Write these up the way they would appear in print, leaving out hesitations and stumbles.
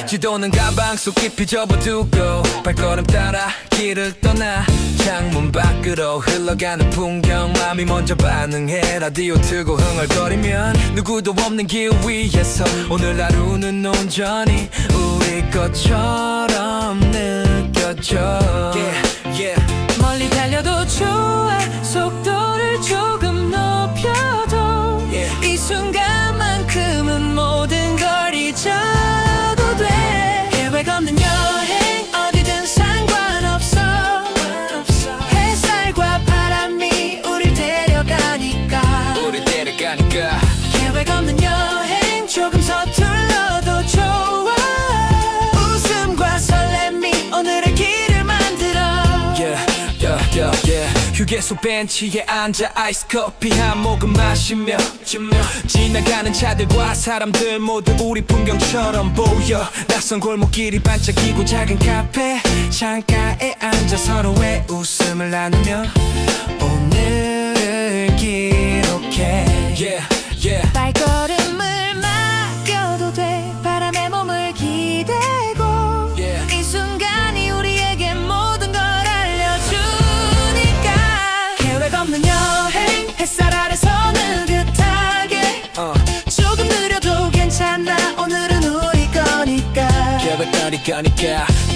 지도는 가방 속 깊이 접어두고 발걸음 따라 길을 떠나 창문 밖으로 흘러가는 풍경 맘이 먼저 반응해 라디오 틀고 흥얼거리면 누구도 없는 길 위에서 오늘 하루는 온전히 우리 것처럼 느껴져 멀리 달려도 좋아 속도를 조금 높여도 이 순간만큼은 모든 걸 잊어도 돼 계획 없는 여행 어디든 상관없어 햇살과 바람이 우릴 데려가니까 계획 없는 여행 조금 서툴러도 좋아 웃음과 설렘이 오늘의 길을 만들어 휴게소 벤치에 앉아 아이스 커피 한 모금 마시며 지나가는 차들과 사람들 모두 우리 풍경처럼 보여 낯선 골목길이 반짝이고 작은 카페 창가에 앉아 서로의 웃음을 나누며 오늘을 기록해 발걸음을 맡겨도 돼 바람에 몸을 기대고 이 순간이 우리에게 모든 걸 알려주니까 계획 없는 여행 햇살 아래서 느긋하게 조금 느려도 괜찮아 오늘은 우리 거니까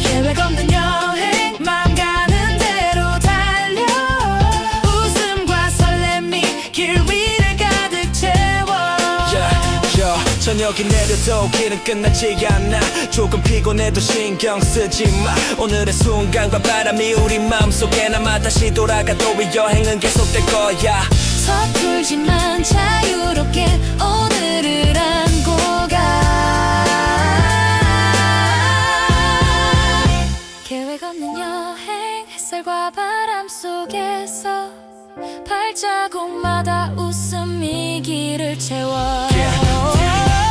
계획 없는 여행 마음 가는 대로 달려 웃음과 설렘이 길 위를 가득 채워 저녁이 내려도 길은 끝나지 않아 조금 피곤해도 신경 쓰지 마 오늘의 순간과 바람이 우리 마음속에 남아 다시 돌아가도 이 여행은 계속될 거야 서툴지만 자유롭게 오늘을 안고 가 계획 없는 여행 햇살과 바람 속에서 발자국마다 웃음이 길을 채워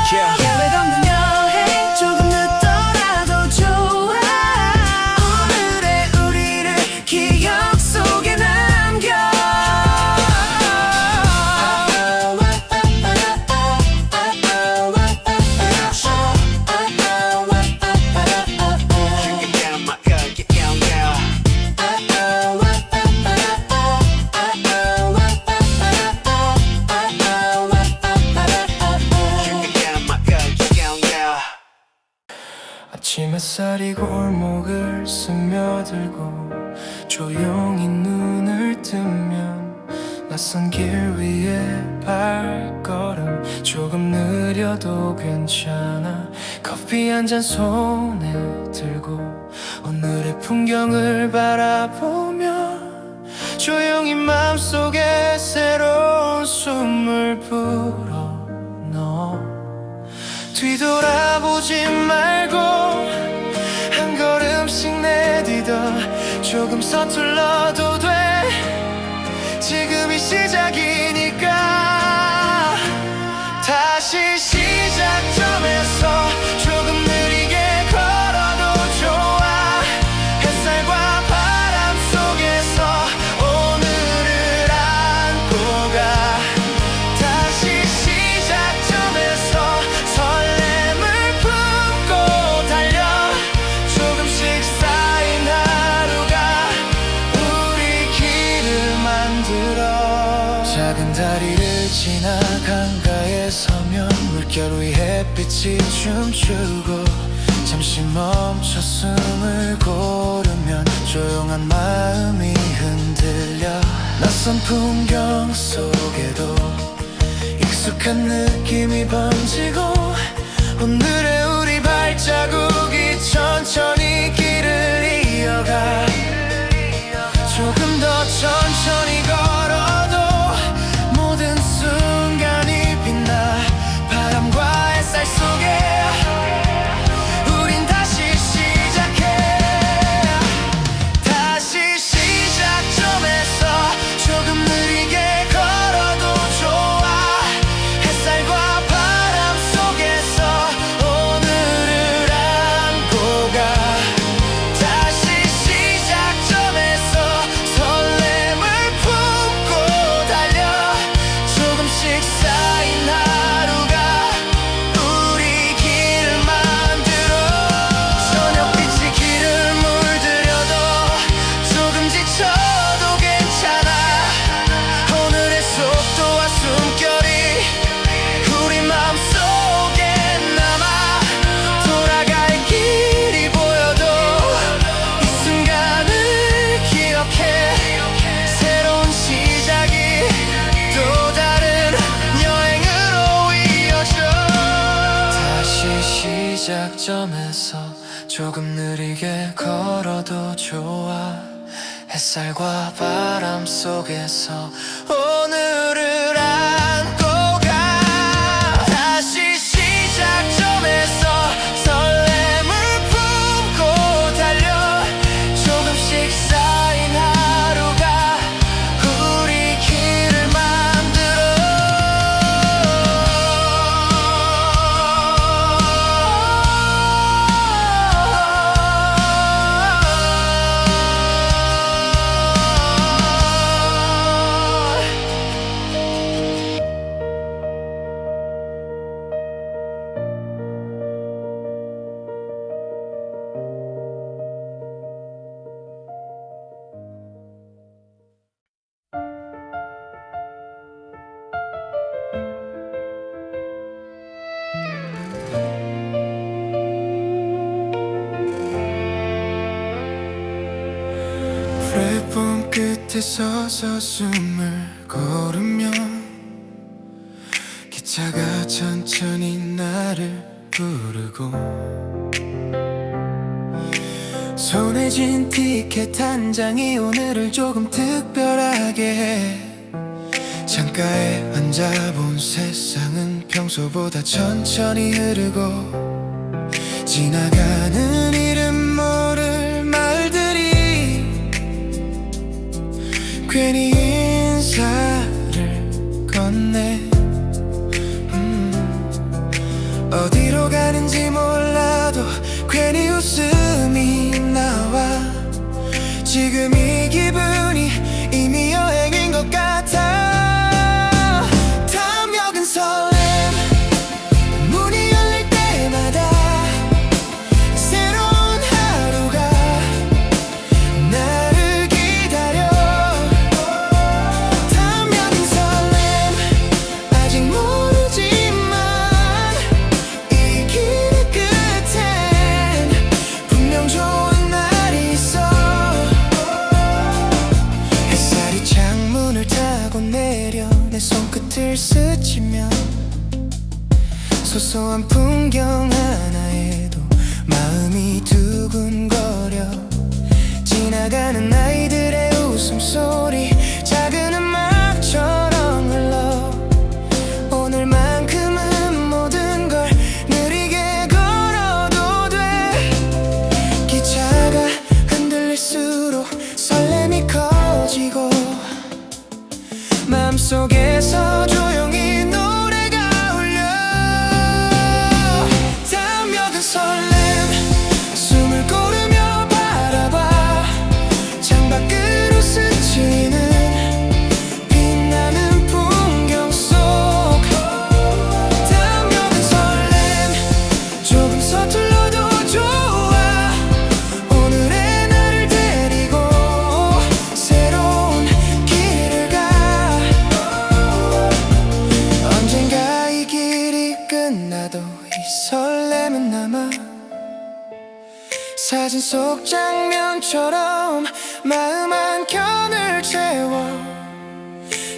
계획 없는 여행 조금 늦더라도 좋아 오늘의 우리를 기억 속에 남겨 아침 햇살이 골목을 스며들고 조용히 눈을 뜨면 낯선 길 위에 발걸음 조금 느려도 괜찮아 커피 한 잔 손에 들고 오늘의 풍경을 바라보며 조용히 마음속에 새로운 숨을 불어넣어 뒤돌아보지 말고 한 걸음씩 내디뎌 조금 서툴러도 돼 지금이 시작이니까 다시 시작점에서 조금 느리게 걸어도 좋아 햇살과 바람 속에서 오늘을 안고 가 다시 시작점에서 설렘을 품고 달려 조금씩 쌓인 하루가 우리 길을 만들어 작은 다리를 지나 강가에 서면 물결 위 햇빛이 춤추고 잠시 멈춰 숨을 고르면 조용한 마음이 흔들려 낯선 풍경 속에도 익숙한 느낌이 번지고 오늘의 우리 발자국이 천천히 길을 이어가 조금 더 천천히 걸어도 모든 순간이 빛나 바람과 햇살 속에 우린 다시 시작해 다시 시작점에서 조금 느리게 걸어도 좋아 햇살과 바람 속에서 오늘을 안고 가 시작점에서 조금 느리게 걸어도 좋아. 햇살과 바람 속에서 오늘을 안고 가. 다시 시작점에서 설렘을 품고 달려. 조금씩 쌓인 하루가 우리 길을 플랫폼 끝에 서서 숨을 고르며 기차가 천천히 나를 부르고 손에 쥔 티켓 한 장이 오늘을 조금 특별하게 해. 창가에 앉아본 세상은 평소보다 천천히 흐르고 지나가는 이름 모를 말들이 괜히 인사를 건네. 어디로 가는지 몰라도 괜히 웃음이 나와. 지금 이 기분이 이미 여행인 것 같아. 탐욕은 설렘. 문이 열릴 때마다 새로운 하루가 나를 기다려. 탐욕은 설렘. 아직 모르지만 이 길 끝엔 분명 좋은 날이 있어. 햇살이 창문을 타고 내려 내 손끝을 스치면 소소한 풍경 하나에도 마음이 두근거려. 지나가는 아이들의 웃음소리 작은 음악처럼 흘러. 오늘만큼은 모든 걸 느리게 걸어도 돼. 기차가 흔들릴수록 설렘이 커지고 마음속에서 조용히 노래가 울려. 탐욕은 설렘. 숨을 고르며 바라봐. 창밖으로 스치는 빛나는 풍경 속. 탐욕은 설렘. 조금 서툴러도 좋아. 오늘의 나를 데리고 새로운 길을 가. 언젠가 이 길이 끝나도 이 설렘은 남아. 사진 속 장면처럼 마음 한켠을 채워.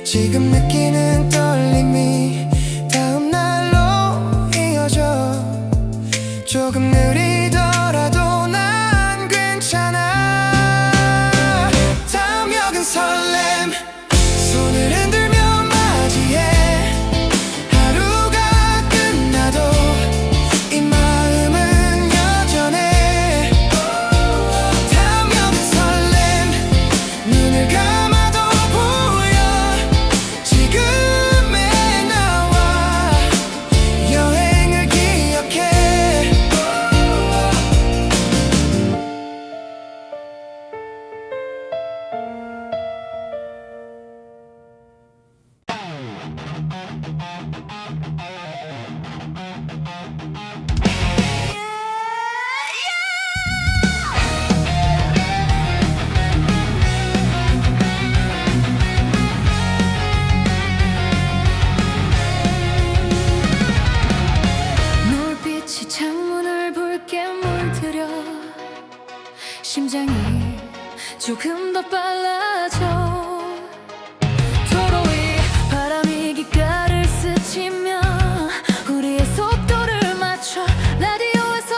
지금 느끼는 떨림이 다음 날로 이어져. 조금 느리더라도 난 괜찮아. 탐욕은 설렘. 손을 흔들며 맞이해. 하루가 끝나도 이 마음은 여전해. 탐욕은 설렘. 눈을 감아도 보여. 지금의 나와 여행을 기억해. 노을빛이 창문을 붉게 물들여. 심장이 조금 더 빨라져. 도로 위 바람이 귓가를 스치며 우리의 속도를 맞춰 라디오에서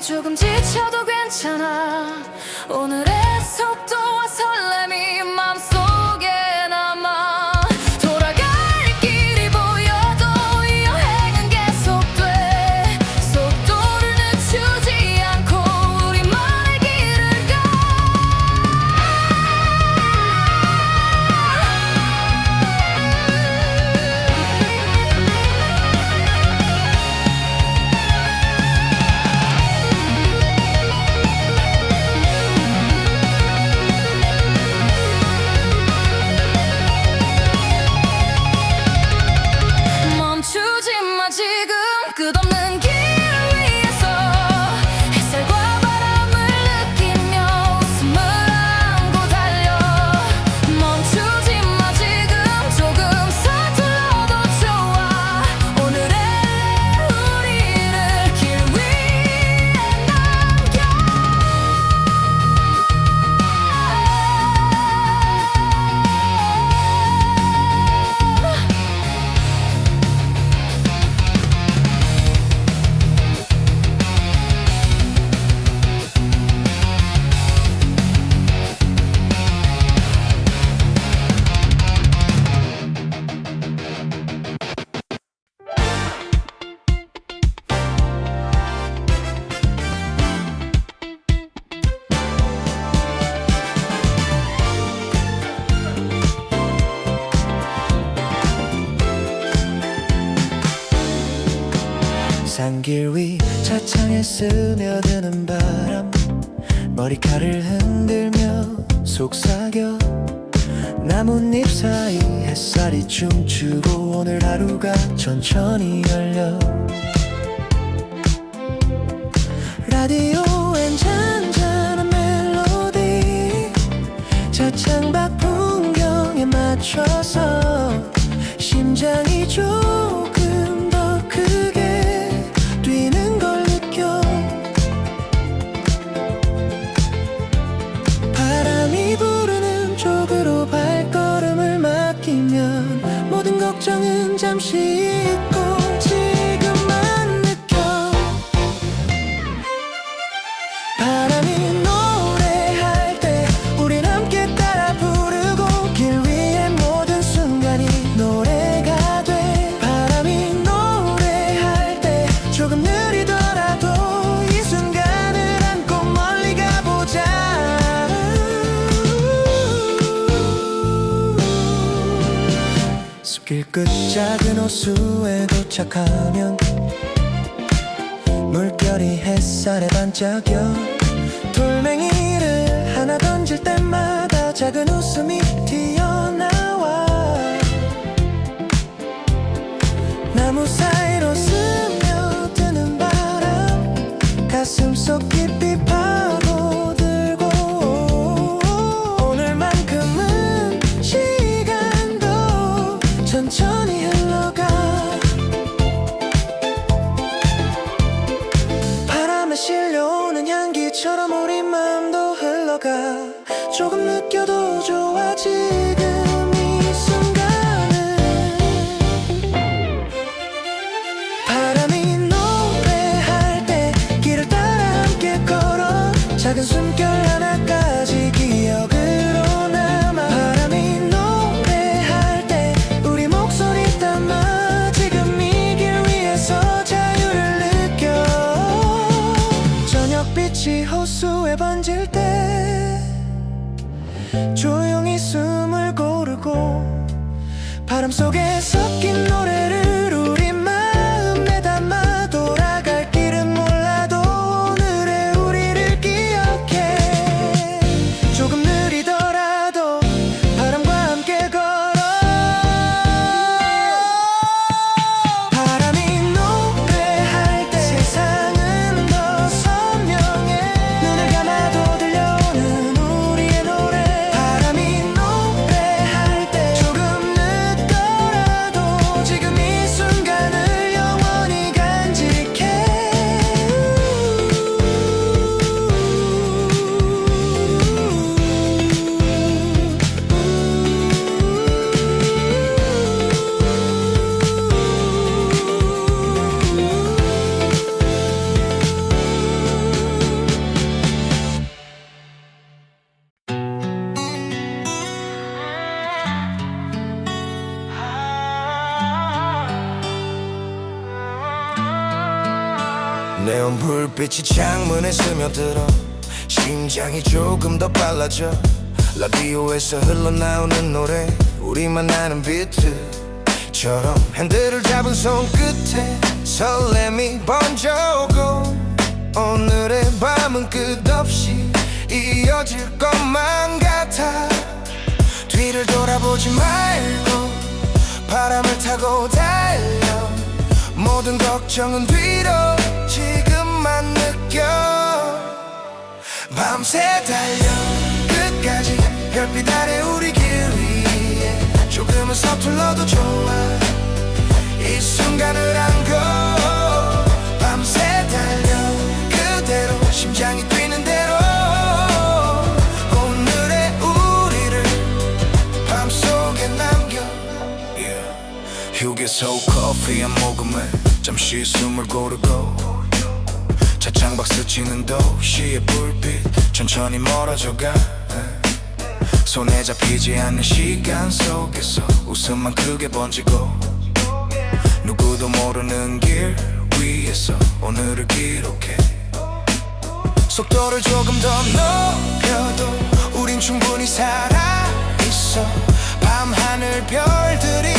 조금 지쳐도 괜찮아. 오늘의 속도와 설렘이 맘속에 남아. 돌아갈 길이 보여도 이 여행은 계속돼. 속도를 늦추지 않고 우리만의 길을 가. 멈추지 마 지금 끝없는 길 위에서 햇살과 바람을 느끼며 웃음을 안고 달려. 멈추지 마 지금 조금 서툴러도 좋아. 오늘의 우리를 길 위에 남겨. 산길 위 차창에 스며드는 바람 머리카락을 흔들며 속삭여. 나뭇잎 사이 햇살이 춤추고 오늘 하루가 천천히 열려. 라디오엔 잔잔한 멜로디 차창 밖 풍경에 맞춰서 심장이 조금 더 크게 뛰는 걸 느껴. 바람이 부르는 쪽으로 발걸음을 맡기면 모든 걱정은 잠시 잊고 지금만 느껴. 바람이 노래할 때 우린 함께 따라 부르고 길 위의 모든 순간이 노래가 돼. 바람이 노래할 때 조금 느리더라도 이 순간을 안고 멀리 가보자. 숲길 끝 작은 호수에 도착하면 물결이 햇살에 반짝여. 돌멩이를 하나 던질 때마다 작은 웃음이 튀어나와. 나무 사이로 스며드는 바람 가슴속 깊이 파고들고. 오늘만큼은 시간도 천천히 흘러가. 바람에 실려오는 향기처럼 우리 맘도 흘러가. 조금 느껴도 좋아 지금 이 순간을. 바람이 노래할 때 길을 따라 함께 걸어. 작은 숨결 하나까지 기억으로 남아. 바람이 노래할 때 우리 목소리 담아 지금 이 길 위에서 자유를 느껴. 저녁빛이 호수에 번질 때 조용히 숨을 고르고 바람 속에 섞인 노래를 우리 마음에 담아. 돌아갈 길은 몰라도 오늘의 우리를 기억해. 조금 느리더라도 바람과 함께 걸어. 바람이 노래할 때 세상은 더 선명해. 눈을 감아도 들려오는 우리의 노래. 바람이 노래할 때 조금 늦더라도 네온 불빛이 창문에 스며들어 심장이 조금 더 빨라져. 라디오에서 흘러나오는 노래 우리만 아는 비트처럼 핸들을 잡은 손끝에 설렘이 번져오고 오늘의 밤은 끝없이 이어질 것만 같아. 뒤를 돌아보지 말고 바람을 타고 달려. 모든 걱정은 뒤로 지금만 느껴. 밤새 달려 끝까지 별빛 아래 우리 길 위에 조금은 서툴러도 좋아 이 순간을 안고. 밤새 달려 그대로 심장이 뛰는 대로 오늘의 우리를 밤속에 남겨. 휴게소 커피 한 모금에 잠시 숨을 고르고 차창밖 스치는 도시의 불빛 천천히 멀어져가. 손에 잡히지 않는 시간 속에서 웃음만 크게 번지고 누구도 모르는 길 위에서 오늘을 기록해. 속도를 조금 더 높여도 우린 충분히 살아있어. 밤하늘 별들이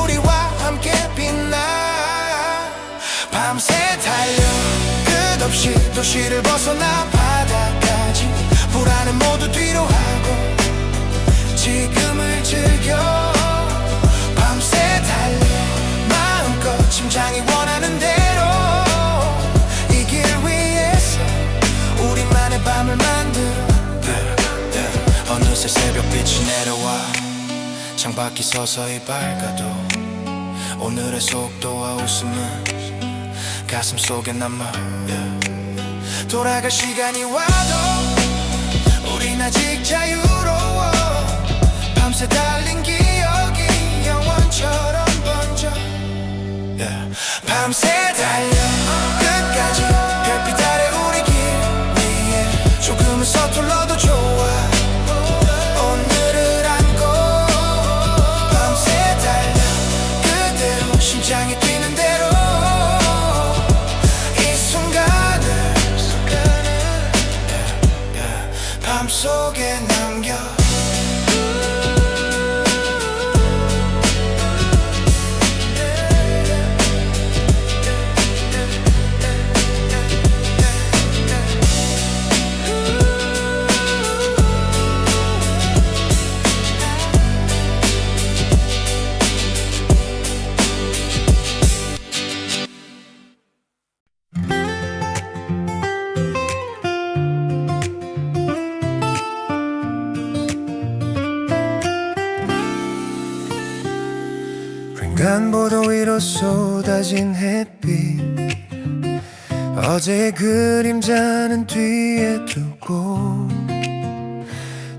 우리와 함께 빛나. 밤새 달려 끝없이 도시를 벗어나 바다까지 불안은 모두 뒤로 하고 지금을 즐겨. 밤새 달려 마음껏 심장이 원하는 대로 이 길 위에서 우리만의 밤을 만들어. 어느새 새벽빛이 내려와 창밖이 서서히 밝아도 오늘의 속도와 웃음은 가슴 속에 남아. 돌아갈 시간이 와도 우린 아직 자유로워. 밤새 달린 기억이 영원처럼 번져. 밤새 달려 끝까지 별빛 아래 우리 길 위에 조금은 서툴러도 좋아 오늘을 안고. 밤새 달려 그대로 심장이 뛰는 대로 이 순간을 밤속에 남겨. 횡단보도 위로 쏟아진 햇빛 어제의 그림자는 뒤에 두고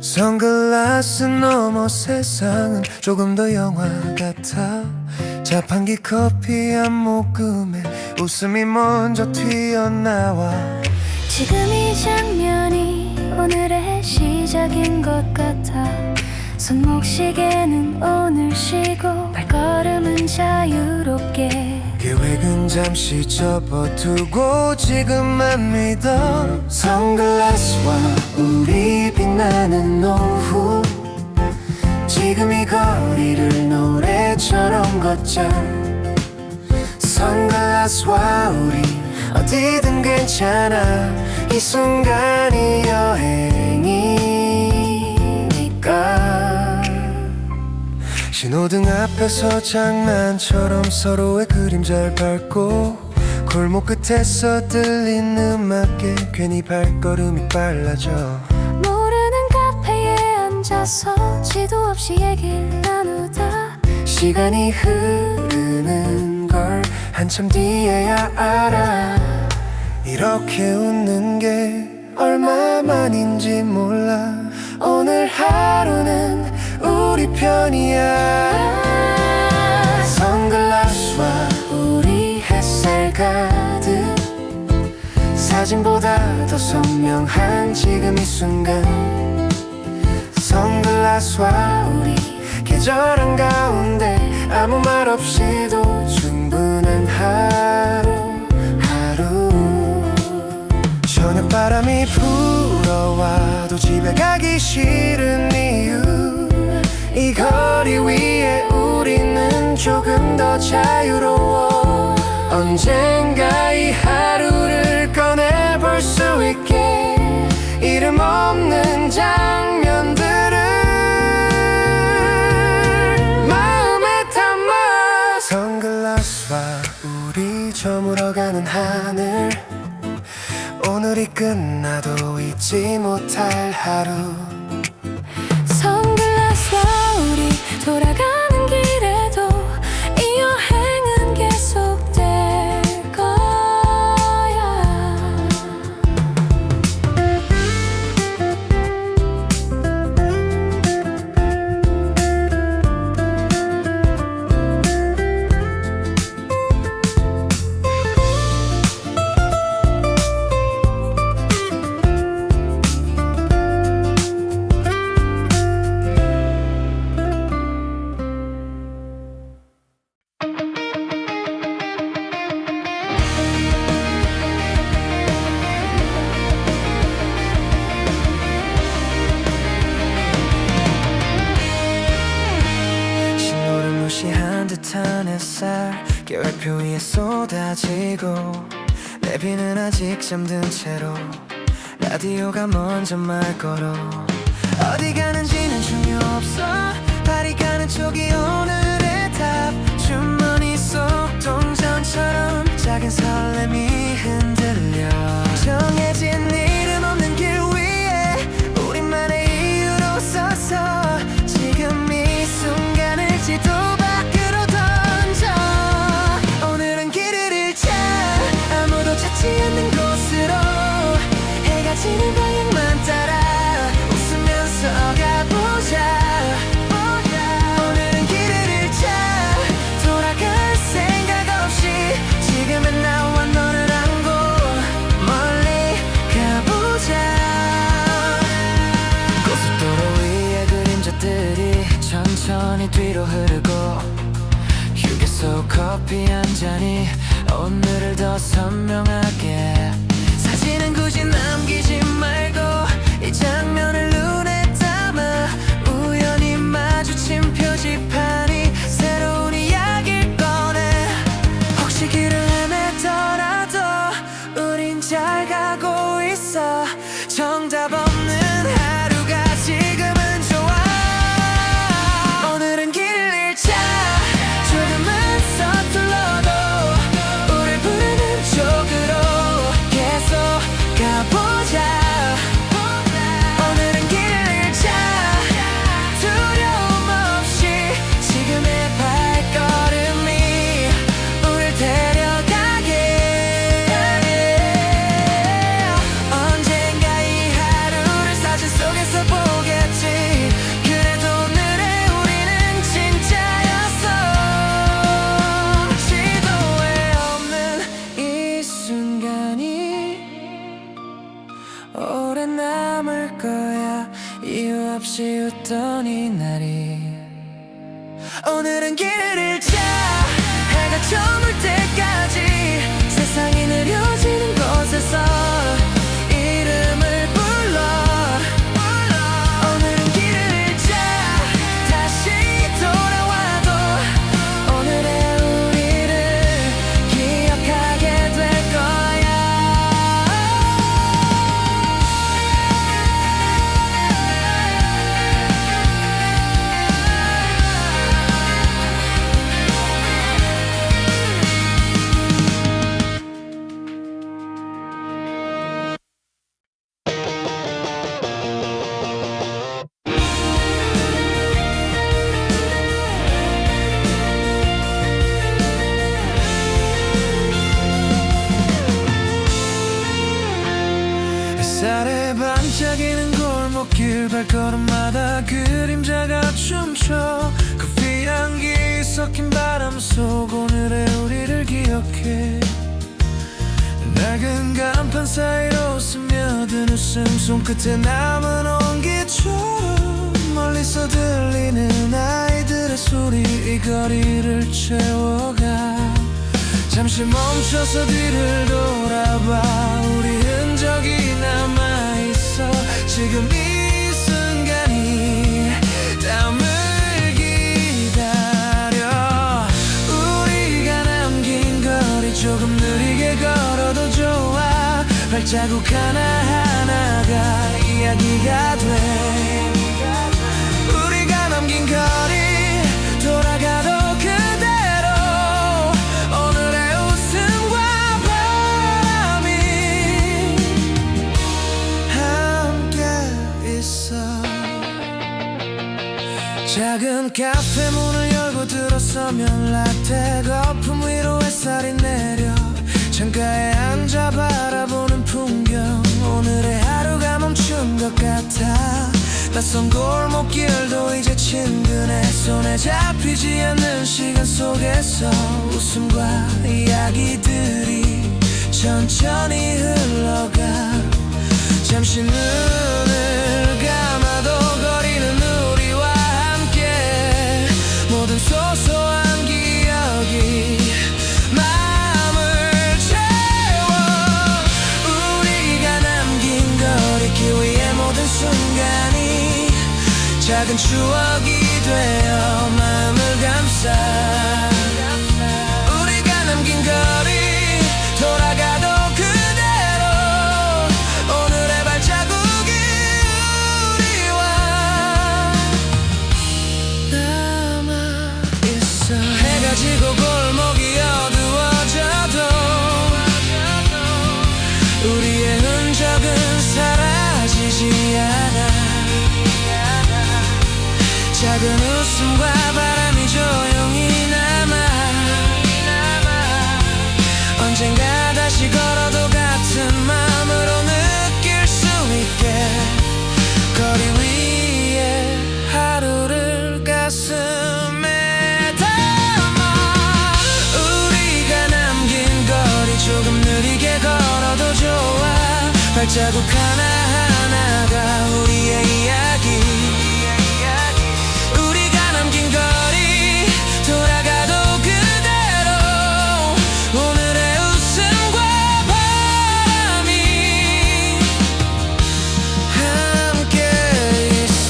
선글라스 너머 세상은 조금 더 영화 같아. 자판기 커피 한 모금에 웃음이 먼저 튀어나와. 지금 이 장면이 오늘의 시작인 것 같아. 손목시계는 오늘 쉬고 발걸음은 자유롭게. 계획은 잠시 접어두고 지금만 믿어. 선글라스와 우리 빛나는 오후 지금 이 거리를 노래처럼 걷자. 선글라스와 우리 어디든 괜찮아. 이 순간이 여행이니까. 신호등 앞에서 장난처럼 서로의 그림자를 밟고 골목 끝에서 들린 음악에 괜히 발걸음이 빨라져. 모르는 카페에 앉아서 지도 없이 얘기를 나누다 시간이 흐르는 걸 한참 뒤에야 알아. 이렇게 웃는 게 얼마만인지 몰라. 오늘 하루는 우리 편이야. 선글라스와 우리 햇살 가득 사진보다 더 선명한 지금 이 순간. 선글라스와 우리 계절 한가운데 아무 말 없이도 충분한 하루. 바람이 불어와도 집에 가기 싫은 이유 이 거리 위에 우리는 조금 더 자유로워 언젠가 이 하루를 꺼내볼 수 있게 이름 없는 장면들을 마음에 담아 선글라스와 우리 저물어가는 하늘 오늘이 끝나도 잊지 못할 하루 선글라스와 우리 돌아가는 길에도 이 여행은 계속될 거야. 신호를 무시한 듯한 햇살 계획표 위에 쏟아지고 내비는 아직 잠든 채로 라디오가 먼저 말 걸어 어디 가는지는 중요없어 발이 가는 쪽이 오늘의 답 주머니 속 동전처럼 작은 설렘이 흔들려 정해진 이름 없는 길 위에 우리만의 이유로 서서 지금 이 순간을 지도 밖으로 던져 오늘은 길을 잃자 아무도 찾지 않는 곳으로 해가 지는 방향만 따라 웃으면서 가보자 오늘은 길을 잃자 돌아갈 생각 없이 지금의 나와 너를 안고 멀리 가보자 고속도로 위에 그림자들이 천천히 뒤로 흐르고 휴게소 커피 한 잔이 오늘을 더 선명하게 사진은 굳이 남기지 말고 이 장면을 눈에 담아 우연히 마주친 표지판이 새로운 이야기를 꺼내 혹시 길을 헤매더라도 우린 잘 가고 있어 정답 없는 하루가 지금은 좋아 오늘은 길을 잃자 조금은 서툴러도 우릴 부르는 쪽으로 계속 가보자 오늘은 길을 잃자 두려움 없이 지금의 발걸음이 우릴 데려가게 언젠가 이 하루를 사진 속에서 보겠지 그래도 오늘의 우리는 진짜였어 지도에 없는 이 순간이 오래 남을 거야 이유 없이 웃던 이 날이 오늘은 길을 잃자 해가 저물 때까지 세상이 느려지는 곳에서 이름을 불러 오늘은 길을 잃자 다시 돌아와도 오늘의 우리를 기억하게 될 거야 햇살에 반짝이는 골목길 발걸음마다 그림자가 춤춰 커피 향기 섞인 바람 속 오늘의 우리를 기억해 낡은 간판 사이로 스며든 웃음 손끝에 남은 온기처럼 멀리서 들리는 아이들의 소리 이 거리를 채워가 잠시 멈춰서 뒤를 돌아봐. 우리 흔적이 남아있어. 지금 이 순간이 땀을 기다려. 우리가 남긴 거리 조금 느리게 걸어도 좋아. 발자국 하나하나가 이야기가 돼. 우리가 남긴 거리 돌아가도 그대로. 오늘의 웃음과 바람이 함께 있어. 작은 카페 문을 열고 들어서면 라떼 거품 위로 햇살이 내려. 창가에 앉아 바라보는 풍경. 오늘의 하루가 멈춘 것 같아. 낯선 골목길도 이제 친근해. 손에 잡히지 않는 시간 속에서 웃음과 이야기들이 천천히 흘러가. 잠시 눈을 감아도 거리는 우리와 함께. 모든 소소한 기억이 마음을 채워. 우리가 남긴 거리길 위해 모든 순간이 작은 추억이 되어 마음을 감싸. 우리가 남긴 거리 돌아가도 그대로. 오늘의 발자국이 우리와 남아있어. 해가 지고 골목이 어두워져도 우리의 흔적은 사라지지 않아. 작은 웃음과 바람이 조용히 남아. 언젠가 다시 걸어도 같은 마음으로 느낄 수 있게. 거리 위에 하루를 가슴에 담아. 우리가 남긴 거리 조금 느리게 걸어도 좋아. 발자국 하나하나가 우리의 이야기. 남긴 거리 돌아가도 그대로. 오늘의 웃음과 바람이 함께 있어.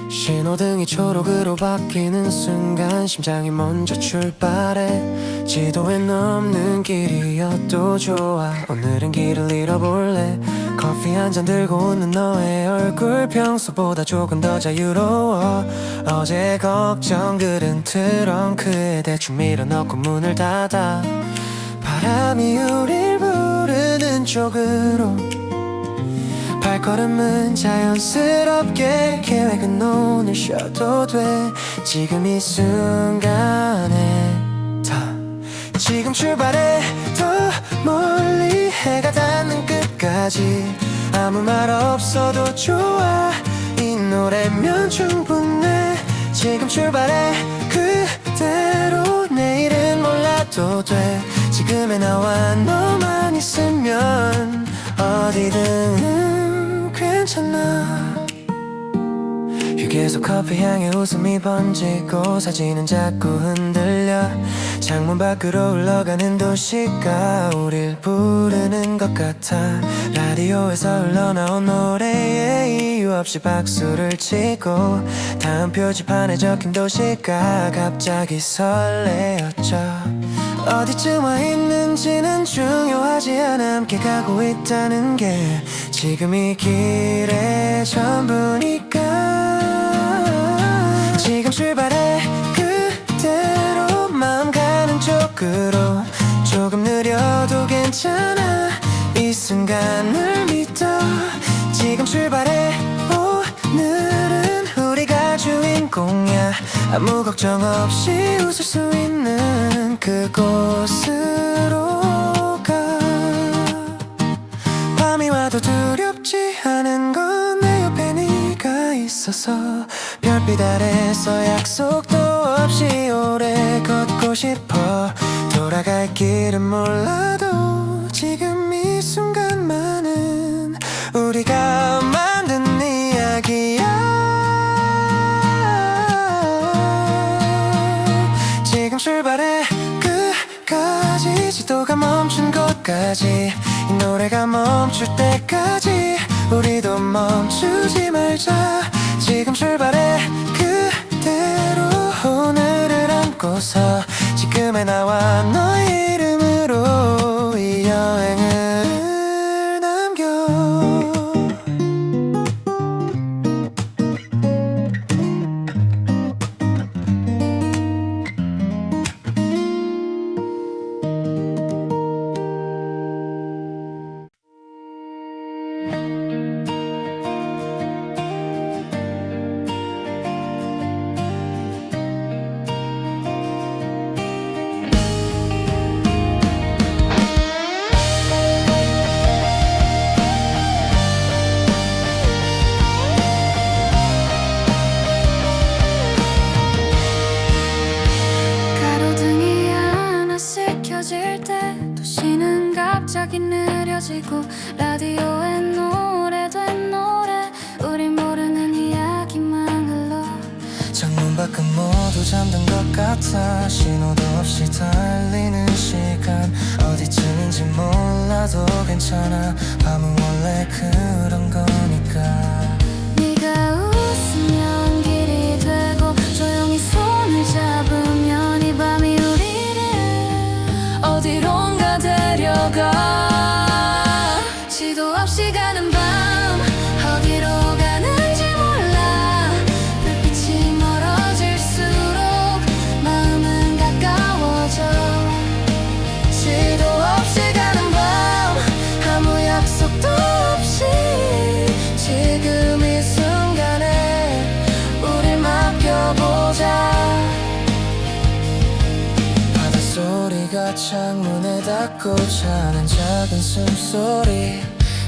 신호등이 초록으로 바뀌는 순간 심장이 먼저 출발해. 지도엔 없는 길이어도 좋아. 오늘은 길을 잃어볼래. 커피 한 잔 들고 웃는 너의 얼굴 평소보다 조금 더 자유로워. 어제 걱정들은 트렁크에 대충 밀어넣고 문을 닫아. 바람이 우릴 부르는 쪽으로. 발걸음은 자연스럽게. 계획은 오늘 쉬어도 돼. 지금 이 순간에 지금 출발해. 더 멀리 해가 닿는 끝까지. 아무 말 없어도 좋아. 이 노래면 충분해. 지금 출발해. 그대로 내일은 몰라도 돼. 지금의 나와 너만 있으면 어디든 괜찮아. 휴게소 커피 향에 웃음이 번지고 사진은 자꾸 흔들려. 창문 밖으로 흘러가는 도시가 우릴 부르는 것 같아. 라디오에서 흘러나온 노래에 이유 없이 박수를 치고 다음 표지판에 적힌 도시가 갑자기 설레었죠. 어디쯤 와 있는지는 중요하지 않아. 함께 가고 있다는 게 지금 이 길의 전부니까. 지금 출발해. 그대로 마음 가는 쪽으로. 조금 느려도 괜찮아. 이 순간을 믿어. 지금 출발해. 오늘은 아무 걱정 없이 웃을 수 있는 그곳으로 가. 밤이 와도 두렵지 않은 건 내 옆에 네가 있어서. 별빛 아래서 약속도 없이 오래 걷고 싶어. 돌아갈 길은 몰라도 지금 이 순간만은 우리가 만든 이야기야. 지금 출발해 끝까지, 지도가 멈춘 곳까지, 이 노래가 멈출 때까지 우리도 멈추지 말자. 지금 출발해 그대로 오늘을 안고서 지금의 나와 너의 이름으로 이 여행을 남겨. 가로등이 하나씩 켜질 때 도시는 갑자기 느려지고 라디오엔 오래된 노래, 우리 모르는 이야기만 흘러. 창문 밖은 모두 잠든 것 같아. 신호도 없이 달리는 시간, 어디쯤인지 몰라도 괜찮아. 밤은 원래 그런 거니까. 네가 웃으면 길이 되고 조용히 손을 잡으면 이 밤이 우리를 어디론가 데려가. 지도 없이 가는 밤 어디로 가는지 몰라. 불빛이 멀어질수록 마음은 가까워져. 지도 없이 가는 밤 아무 약속도 없이 지금 이 순간에 우릴 맡겨보자. 바닷소리가 창문에 닿고 자는 작은 숨소리,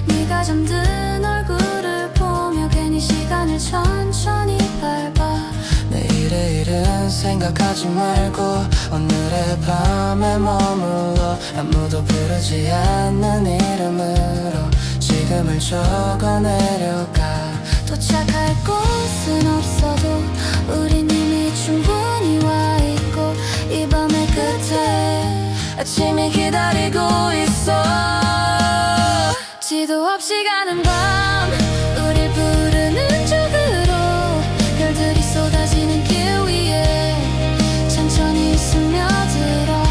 네가 잠든 얼굴을 보며 괜히 시간을 천천히 밟아. 내일의 일은 생각하지 말고 오늘의 밤에 머물러. 아무도 부르지 않는 이름으로 지금을 적어 내려가. 도착할 곳은 없어도 우린 이미 충분히 와 있고 이 밤의 끝에 아침이 기다리고 있어. 지도 없이 가는 밤 우릴 부르는 쪽으로 별들이 쏟아지는 길 위에 천천히 스며들어.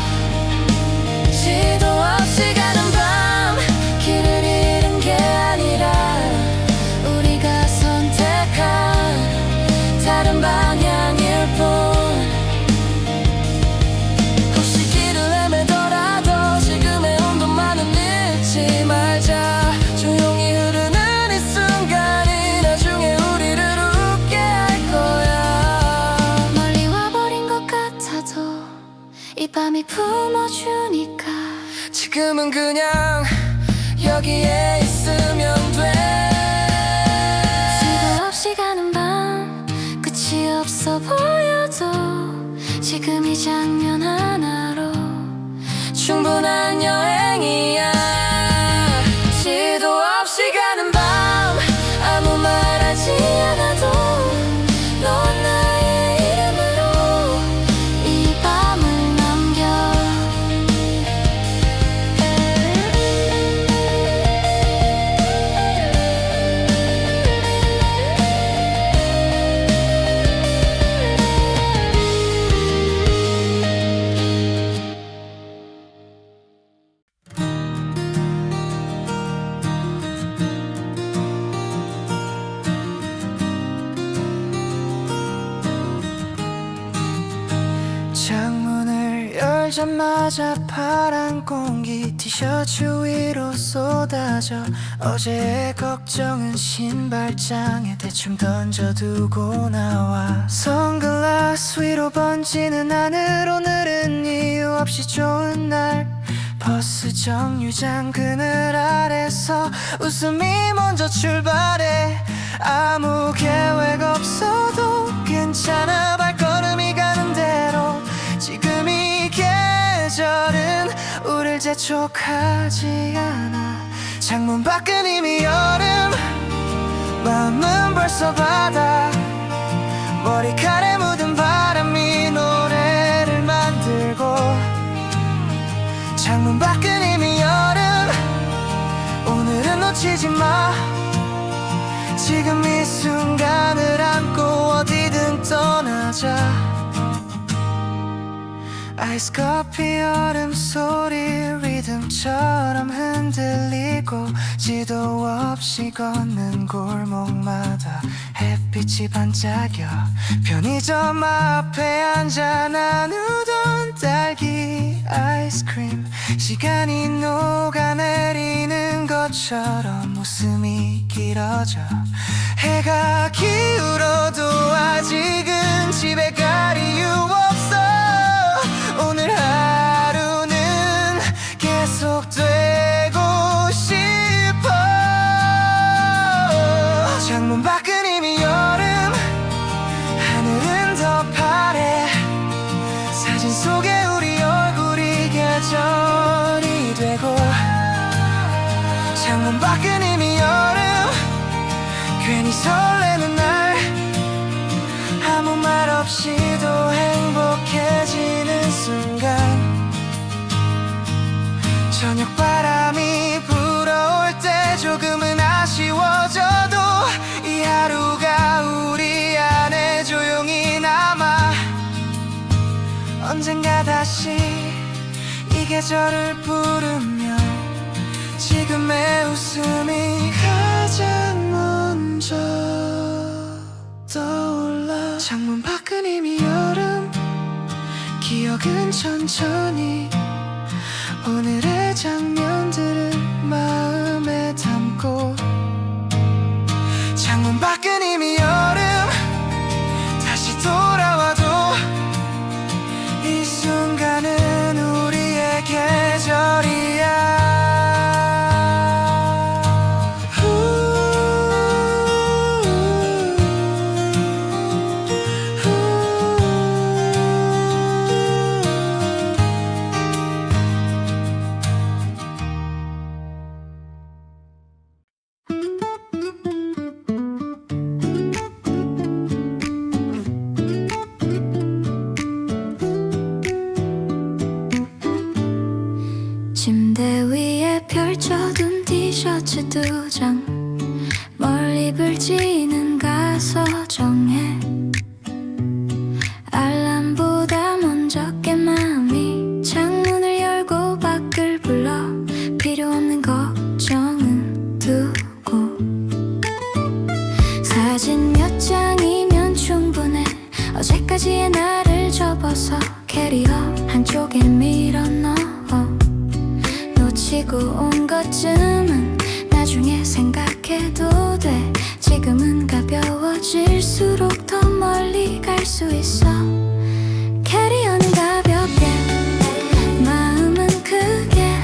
지도 없이 가는 밤 길을 잃은 게 아니라 우리가 선택한 다른 방향일 뿐. 혹시 길을 헤매더라도 지금의 온도만은 잃지 말자. 조용히 흐르는 열자마자 파란 공기 티셔츠 위로 쏟아져 어제의 걱정은 신발장에 대충 던져두고 나와 선글라스 위로 번지는 하늘 오늘은 이유 없이 좋은 날 버스 정류장 그늘 아래서 웃음이 먼저 출발해 아무 계획 없어도 괜찮아 발걸음이 가는 대로 지금 이 계절은 우릴 재촉하지 않아 창문 밖은 이미 여름 마음은 벌써 바다 머리카락에 묻은 바람이 노래를 만들고 창문 밖은 이미 여름 오늘은 놓치지 마 지금 이 순간을 안고 어디든 떠나자 아이스 커피 얼음 소리 리듬처럼 흔들리고 지도 없이 걷는 골목마다 햇빛이 반짝여 편의점 앞에 앉아 나누던 딸기 아이스크림 시간이 녹아내리는 것처럼 웃음이 길어져 해가 기울어도 아직은 집에 갈 이유 없어 오늘 하루는 계속되고 싶어 창문 밖은 이미 여름 하늘은 더 파래 사진 속에 우리 얼굴이 계절이 되고 창문 밖은 이미 여름 괜히 설레는 날 아무 말 없이도 행복해지는 순간 저녁 바람이 불어올 때 조금은 아쉬워져도 이 하루가 우리 안에 조용히 남아 언젠가 다시 이 계절을 부르며 지금의 웃음이 가장 먼저 떠올라 창문 밖은 이미 여름 기억은 천천히 오늘의 장면들을 마음에 담고 창문 밖은 이미 여름 다시 돌아와도 이 순간은 우리의 계절이야 침대 위에 펼쳐둔 티셔츠 2장 뭘 입을지는 가서 정해 알람보다 먼저 깬 마음이 창문을 열고 밖을 불러 필요 없는 걱정은 두고 사진 몇 장이면 충분해 어제까지의 나를 접어서 캐리어 한쪽에 밀어넣어 놓치고 온 것쯤은 나중에 생각해도 돼 지금은 가벼워질수록 더 멀리 갈 수 있어 캐리어는 가볍게 마음은 크게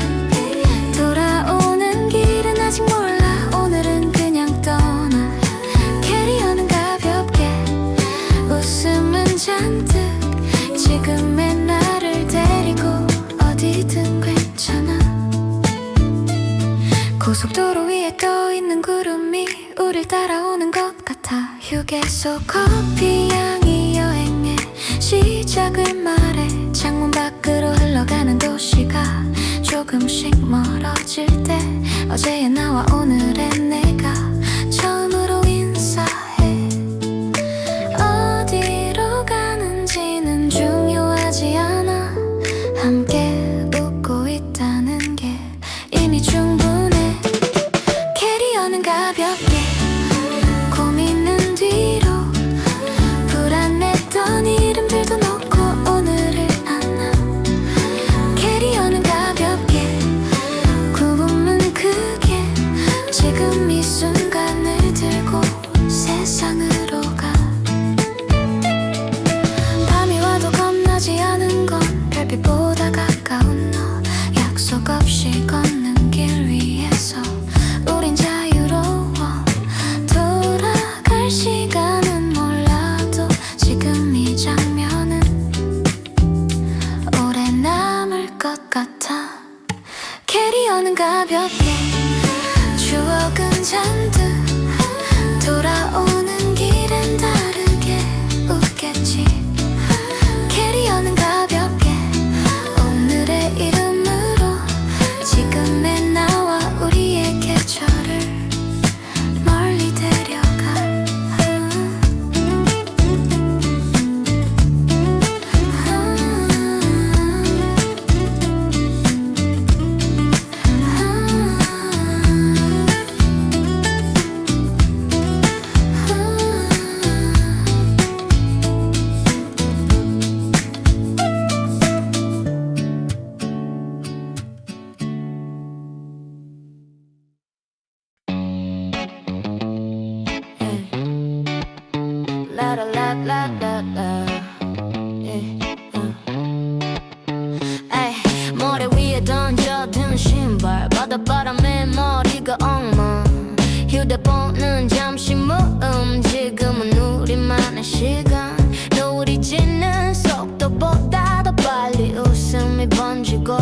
돌아오는 길은 아직 몰라 오늘은 그냥 떠나 캐리어는 가볍게 웃음은 잔뜩 지금의 나를 데리고 어디든 괜찮아 고속도로 위에 떠있는 구름이 우릴 따라오는 것 같아 휴게소 커피 향이 여행의 시작을 말해 창문 밖으로 흘러가는 도시가 조금씩 멀어질 때 어제의 나와 오늘의 내가 처음으로 인사해 어디로 가는지는 중요하지 않아 함께 웃고 있다는 게 이미 충분해 캐리어는 가볍게 고민은 뒤로 불안했던 이름들도 놓고 오늘을 안아 지금 이 순간을 들고 세상으로 가. 밤이 와도 겁나지 않은 건 별빛보다 가까운 너. 약속 없이 걷는 길 위에서 우린 자유로워. 돌아갈 시간은 몰라도 지금 이 장면은 오래 남을 것 같아. 캐리어는 가볍게 추억은 잔뜩 돌아오는 길은 다르게 웃겠지. 캐리어는 가볍게 오늘의 이름으로 지금의 나와 우리의 계절을 멀리 데려가. 에이, 모래 위에 던져둔 신발 바닷바람에 머리가 엉망. 휴대폰은 잠시 무음. 지금은 우리만의 시간. 노을이 지는 속도보다 더 빨리 웃음이 번지고.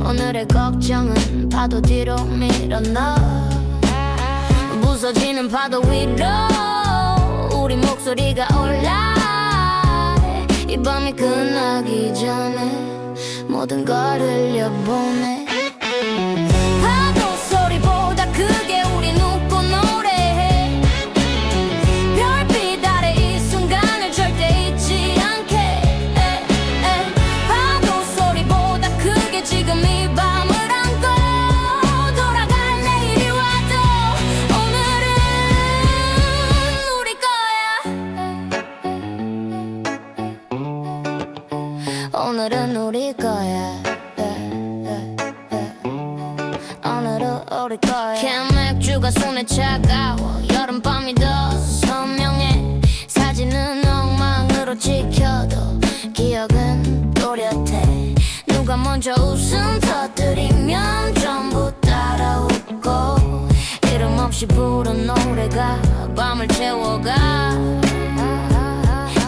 오늘의 걱정은 파도 뒤로 밀어넣어. 부서지는 파도 위로 우리 목소리가 올라. 이 밤이 끝나기 전에 모든 걸 흘려보내. 파도 소리보다 크게 우린 웃고 노래해. 별빛 아래 이 순간을 절대 잊지 않게. 파도 소리보다 크게 지금 이 밤을 안고 돌아갈 내일이 와도 오늘은 우리 거야. 오늘은 우리 거야. 오늘은 우리 거야. 캔맥주가 손에 차가워. 여름밤이 더 선명해. 사진은 엉망으로 찍혀도 기억은 또렷해. 누가 먼저 웃음 터뜨리면 전부 따라 웃고. 이름 없이 부른 노래가 밤을 채워가.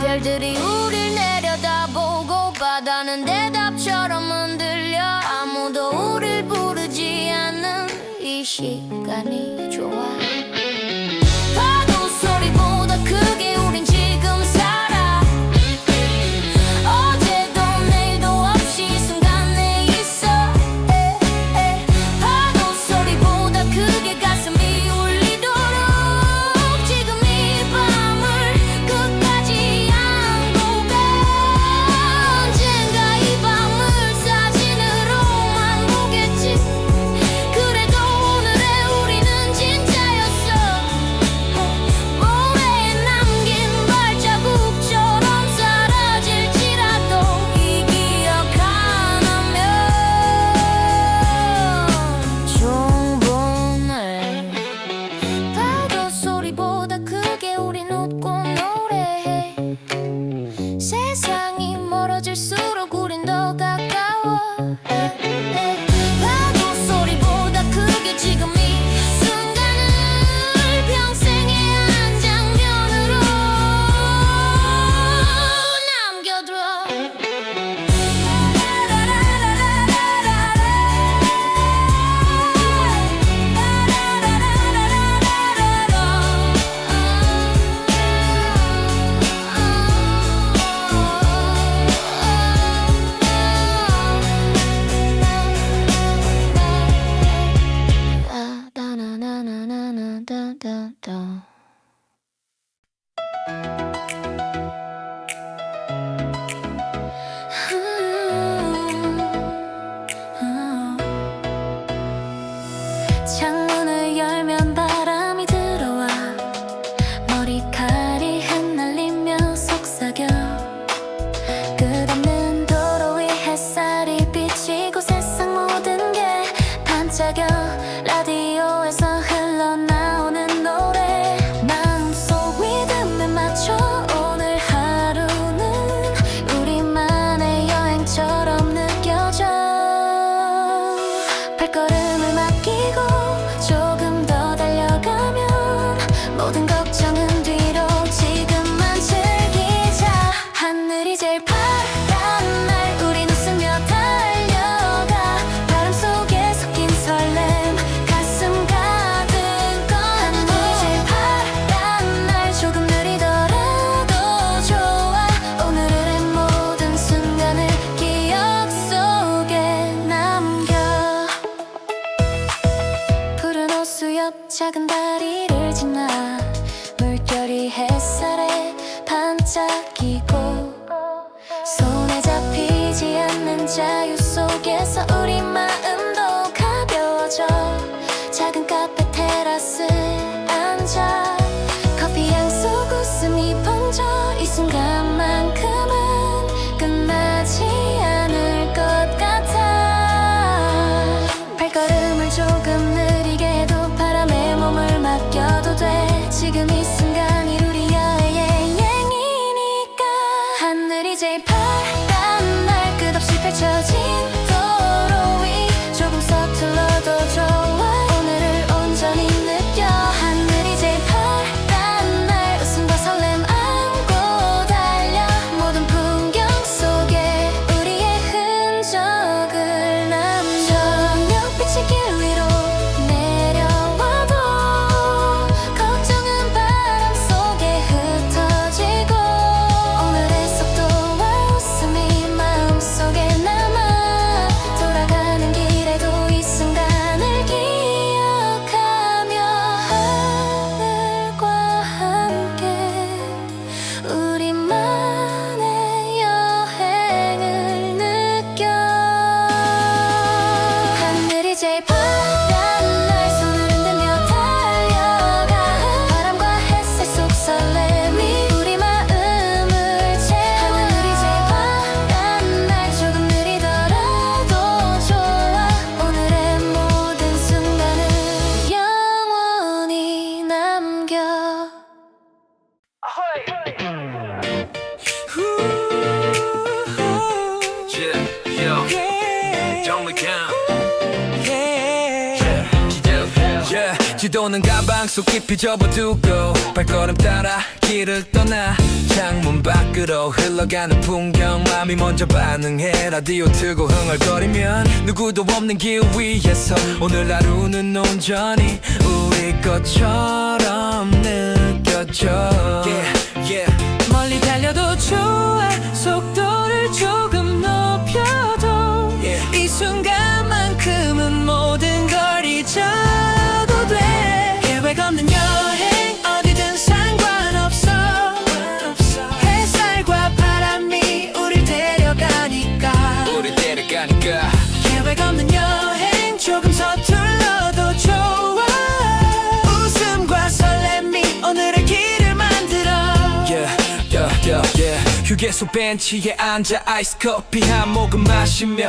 별들이 우릴 내려다보고 바다는 대답처럼 흔들려. 아무도 우릴 부르지 않는 이 시간이 좋아. 파도 소리보다 크게 우린 지금 살아. 어제도 내일도 없이 이 순간에 있어. 파도 소리보다 크게 가슴이 울리도록 지금 이 밤을 끝까지 안고 가. 언젠가 이 밤을 사진으로만 보겠지. 그래도 오늘의 우리는 진짜였어. 모래에 남긴 발자국처럼 사라질지라도 이 기억 하나면 충분해. 파도 소리보다 크게 우린 웃고 노래해. 세상이 멀어질수록 우린 더 가까워. 파도 소리보다 크게 지금 이 순간을 평생의 한 장면으로 남겨둬. 창문을 열면 바람이 들어와. 머리칼이 흩날리며 속삭여. 끝없는 도로 위 햇살이 비치고 세상 모든 게 반짝여. 라디오에서 흘러 거리를 지나 물결이 햇살에 반짝이고 손에 잡히지 않는 자유 속에서 우리 마음도 가벼워져 작은 카페 테라스 앉아 커피 향 속 웃음이 번져 이 순간만큼은 끝나지 않을 것 같아 발걸음을 조금 느리게 해도 바람에 몸을 맡겨도 돼 지금 이 순간이 우리의 여행이니까 하늘이 제일 파란 날 끝없이 펼쳐진 도로 위 조금 서툴러도 좋아 오늘을 온전히 느껴 하늘이 제일 파란 날 웃음과 설렘 안고 달려 모든 풍경 속에 우리의 흔적을 남겨 저녁빛이 길 위로 내려와도 걱정은 바람 속에 흩어지고 오늘의 속도와 웃음이 마음속에 남아 돌아가는 길에도 이 순간을 기억하며 하늘과 함께 우리만의 여행을 느껴 하늘이 제일 파란 날 손을 흔들며 달려가 바람과 햇살 속 설렘이 우리 마음을 채워 하늘이 제일 파란 날 조금 느리더라도 좋아 오늘의 모든 순간을 영원히 남겨 지도는 가방 속 깊이 접어두고 발걸음 따라 길을 떠나 창문 밖으로 흘러가는 풍경 맘이 먼저 반응해 라디오 틀고 흥얼거리면 누구도 없는 길 위에서 오늘 하루는 온전히 우리 것처럼 느껴져 멀리 달려도 좋아 속도를 조금 높여도 이 순간만큼은 모든 걸 잊어도 돼 계획 없는 여행 어디든 상관없어 햇살과 바람이 우릴 데려가니까 계획 없는 여행 조금 서툴러도 좋아 웃음과 설렘이 오늘의 길을 만들어 휴게소 벤치에 앉아 아이스 커피 한 모금 마시며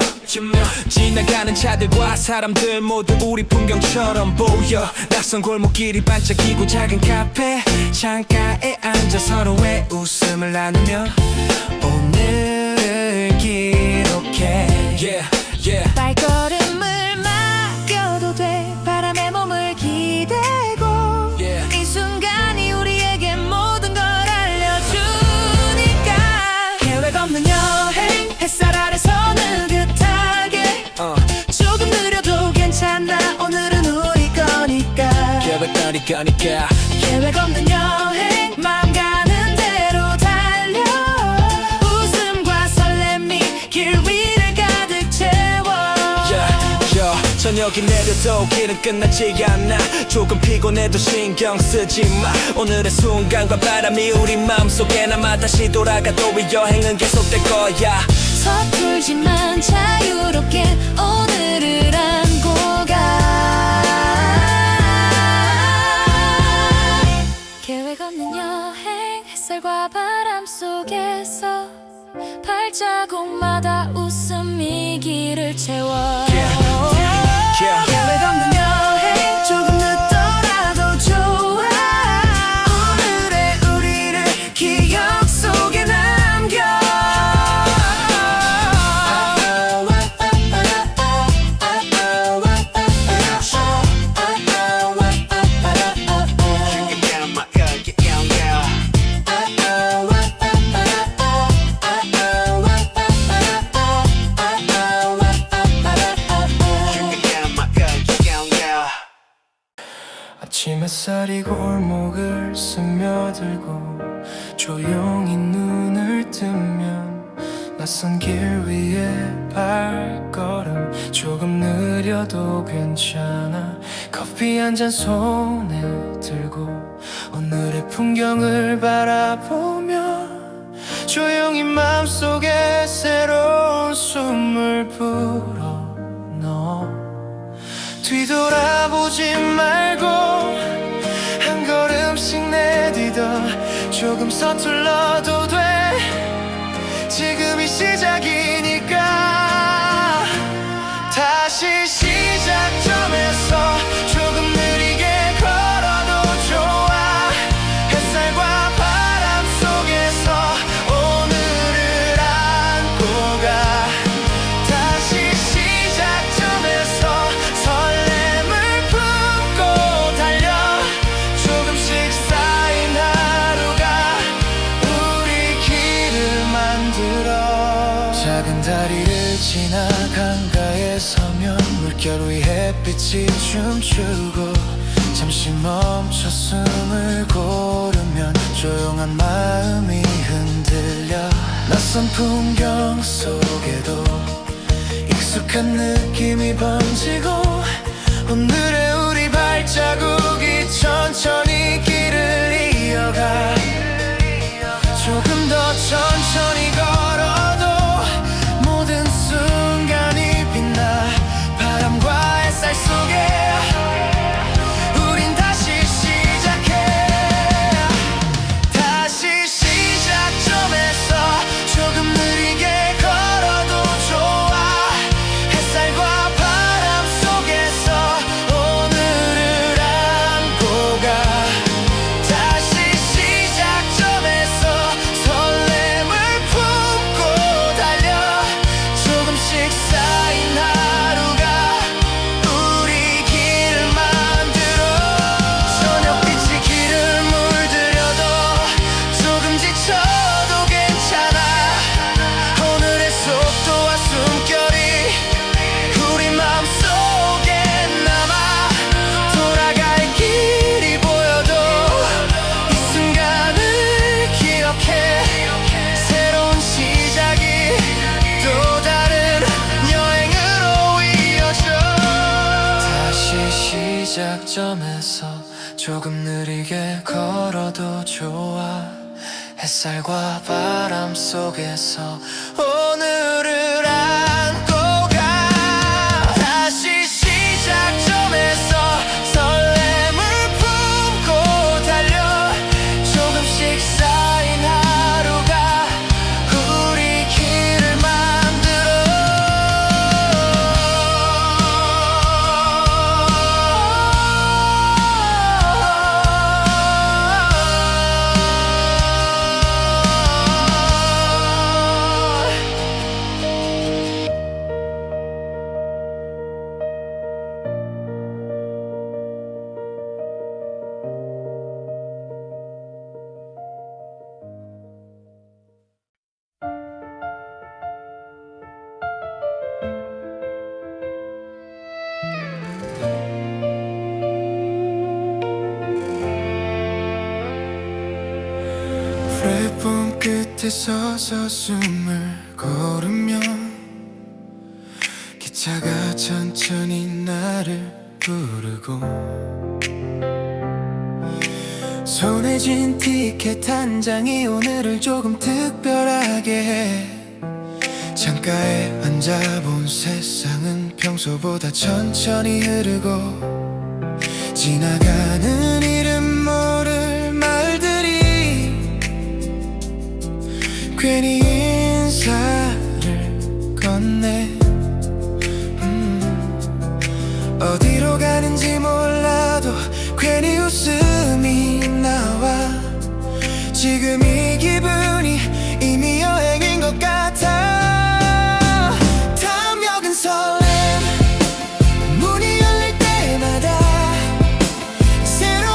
지나가는 차들과 사람들 모두 우리 풍경처럼 보여 낯선 골목길이 반짝이고 작은 카페 창가에 앉아 서로의 웃음을 나누며 오늘을 기록해 발걸음을 맡겨도 돼 바람에 몸을 기대고 이 순간이 우리에게 모든 걸 알려주니까 계획 없는 여행 햇살 아래서 느긋하게 조금 느려도 괜찮아 오늘은 우리 거니까 계획 없는 여행 마음 가는 대로 달려 웃음과 설렘이 길 위를 가득 채워 저녁이 내려도 길은 끝나지 않아 조금 피곤해도 신경 쓰지 마 오늘의 순간과 바람이 우리 마음속에 남아 다시 돌아가도 이 여행은 계속될 거야 서툴지만 자유롭게 오늘을 안고 가 계획 없는 여행 햇살과 바람 속에서 발자국마다 웃음이 길을 채워 계획 없는 여행 조금 늦더라도 좋아 오늘의 우리를 기억 속에 남겨 아침 햇살이 골목을 스며들고 조용히 눈을 뜨면 낯선 길 위에 발걸음 조금 느려도 괜찮아 커피 한 잔 손에 들고 오늘의 풍경을 바라보며 조용히 마음속에 새로운 숨을 불어넣어 뒤돌아보지 말고 한 걸음씩 내디뎌 조금 서툴러도 돼 지금이 시작이니까 다시 시작점에서 조금 느리게 걸어도 좋아 햇살과 바람 속에서 오늘을 안고 가 다시 시작점에서 설렘을 품고 달려 조금씩 쌓인 하루가 우리 길을 만들어 작은 다리를 지나 강가에 서면 물결 위 햇빛이 춤추고 잠시 멈춰 숨을 고르면 조용한 마음이 흔들려 낯선 풍경 속에도 익숙한 느낌이 번지고 오늘의 우리 발자국이 천천히 길을 이어가 조금 더 천천히 걸어도 모든 순간이 빛나 바람과 햇살 속에 우린 다시 시작해 다시 시작점에서 조금 느리게 걸어도 좋아 햇살과 바람 속에서 오늘을 안고 가 다시 시작점에서 설렘을 품고 달려 조금씩 쌓인 하루가 우리 길을 만들어 저녁빛이 길을 물들여도 조금 지쳐도 괜찮아 오늘의 속도와 숨결이 우리 마음속에 남아 돌아갈 길이 보여도 이 순간을 기억해 새로운 시작이 또 다른 여행으로 이어져 다시 시작점에서 조금 느리게 걸어도 좋아 햇살과 바람 속에서 오늘을 안고 가 다시 시작점에서 설렘을 품고 달려 조금씩 쌓인 하루가 우리 길을 프레폼 끝에 서서 숨을 고르며 기차가 천천히 나를 부르고 손에 쥔 티켓 한 장이 오늘을 조금 특별하게 해 창가에 앉아본 세상은 평소보다 천천히 흐르고 지나가는 이름 모를 말들이 괜히 인사를 건네 어디로 가는지 몰라도 괜히 웃음이 나와 지금 이 기분이 이미 여행인 것 같아 탐욕은 설렘 문이 열릴 때마다 새로운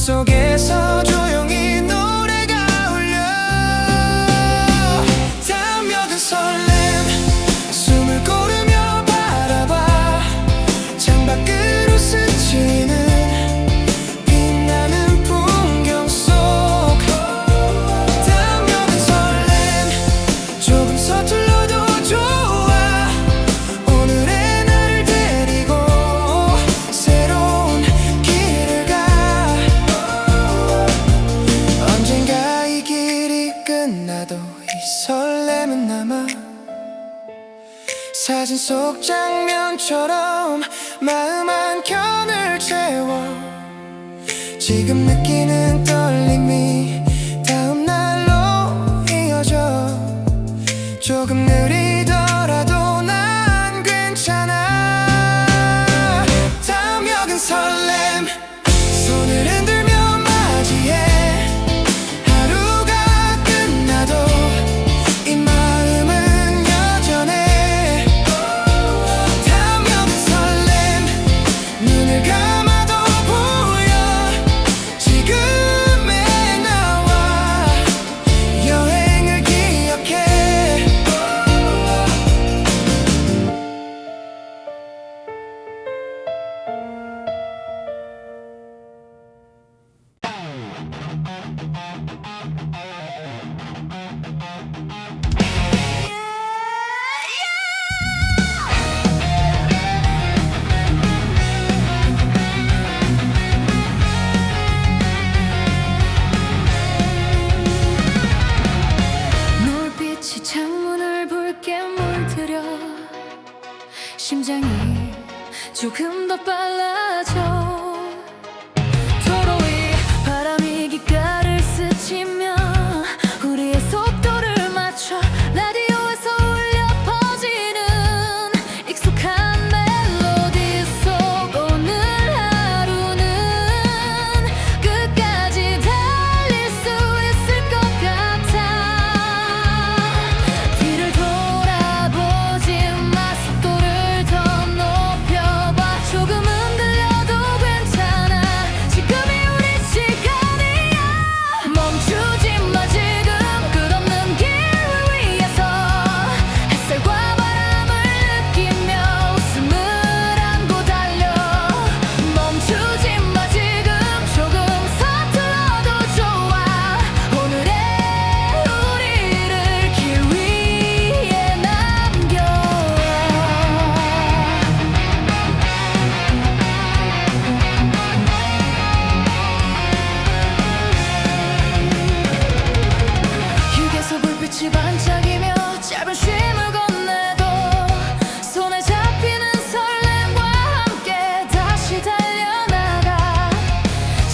맘속에서 조용히 노래가 울려 담여든 설렘 숨을 고르며 바라봐 창밖으로 스치는 빛나는 풍경 속 담여든 설렘 조금 서툴러도 좋아 오늘의 나를 데리고 새로운 길을 가 언젠가 이 길이 끝나도 이 설렘은 남아 사진 속 장면처럼 마음 한켠을 채워 지금 느끼는 떨림이 다음 날로 이어져 조금 느리더라도 난 괜찮아 담역은 설렘 손을 흔들며 맞이해 하루가 끝나도 이 마음은 여전해 담역은 설렘 눈을 감아도 보여 지금의 나와 여행을 기억해 노을빛이 창문을 붉게 물들여 심장이 조금 더 빨라져 도로 위 바람이 귓가를 스치며 우리의 속도를 맞춰 라디오에서 울려 퍼지는 익숙한 멜로디 속 오늘 하루는 끝까지 달릴 수 있을 것 같아 뒤를 돌아보지 마 속도를 더 높여봐 조금 흔들려도 괜찮아 지금이 우리 시간이야 멈추지 마 지금 끝없는 길 위에서 햇살과 바람을 느끼며 웃음을 안고 달려 멈추지 마 지금 조금 서툴러도 좋아 오늘의 우리를 길 위에 남겨 휴게소 불빛이 반짝이며 짧은 쉼을 건네도 손에 잡히는 설렘과 함께 다시 달려나가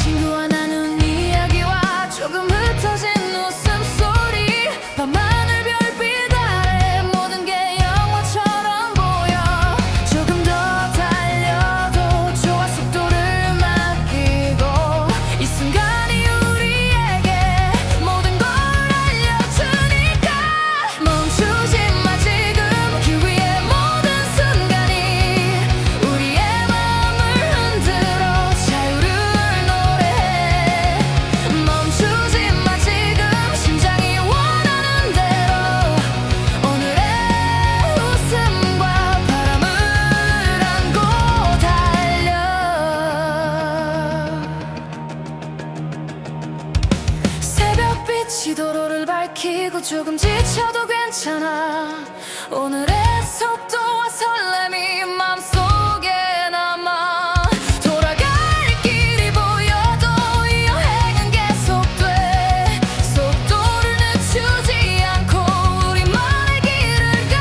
친구와 나눈 이야기와 조금 흩어진 웃음소리 밤하늘 별빛 아래 모든 게 영화처럼 보여 조금 더 달려도 좋아 속도를 맡기고 이 순간이 우리에게 모든 걸 알려주니까 멈추지 마 지금 길 위의 모든 순간이 우리의 마음을 흔들어 자유를 노래해 멈추지 마 지금 심장이 원하는 대로 오늘의 웃음과 바람을 안고 달려 새벽빛이 도로를 밝히고 조금 지쳐도 괜찮아 오늘의 속도와 설렘이 맘속에 남아 돌아갈 길이 보여도 이 여행은 계속돼 속도를 늦추지 않고 우리만의 길을 가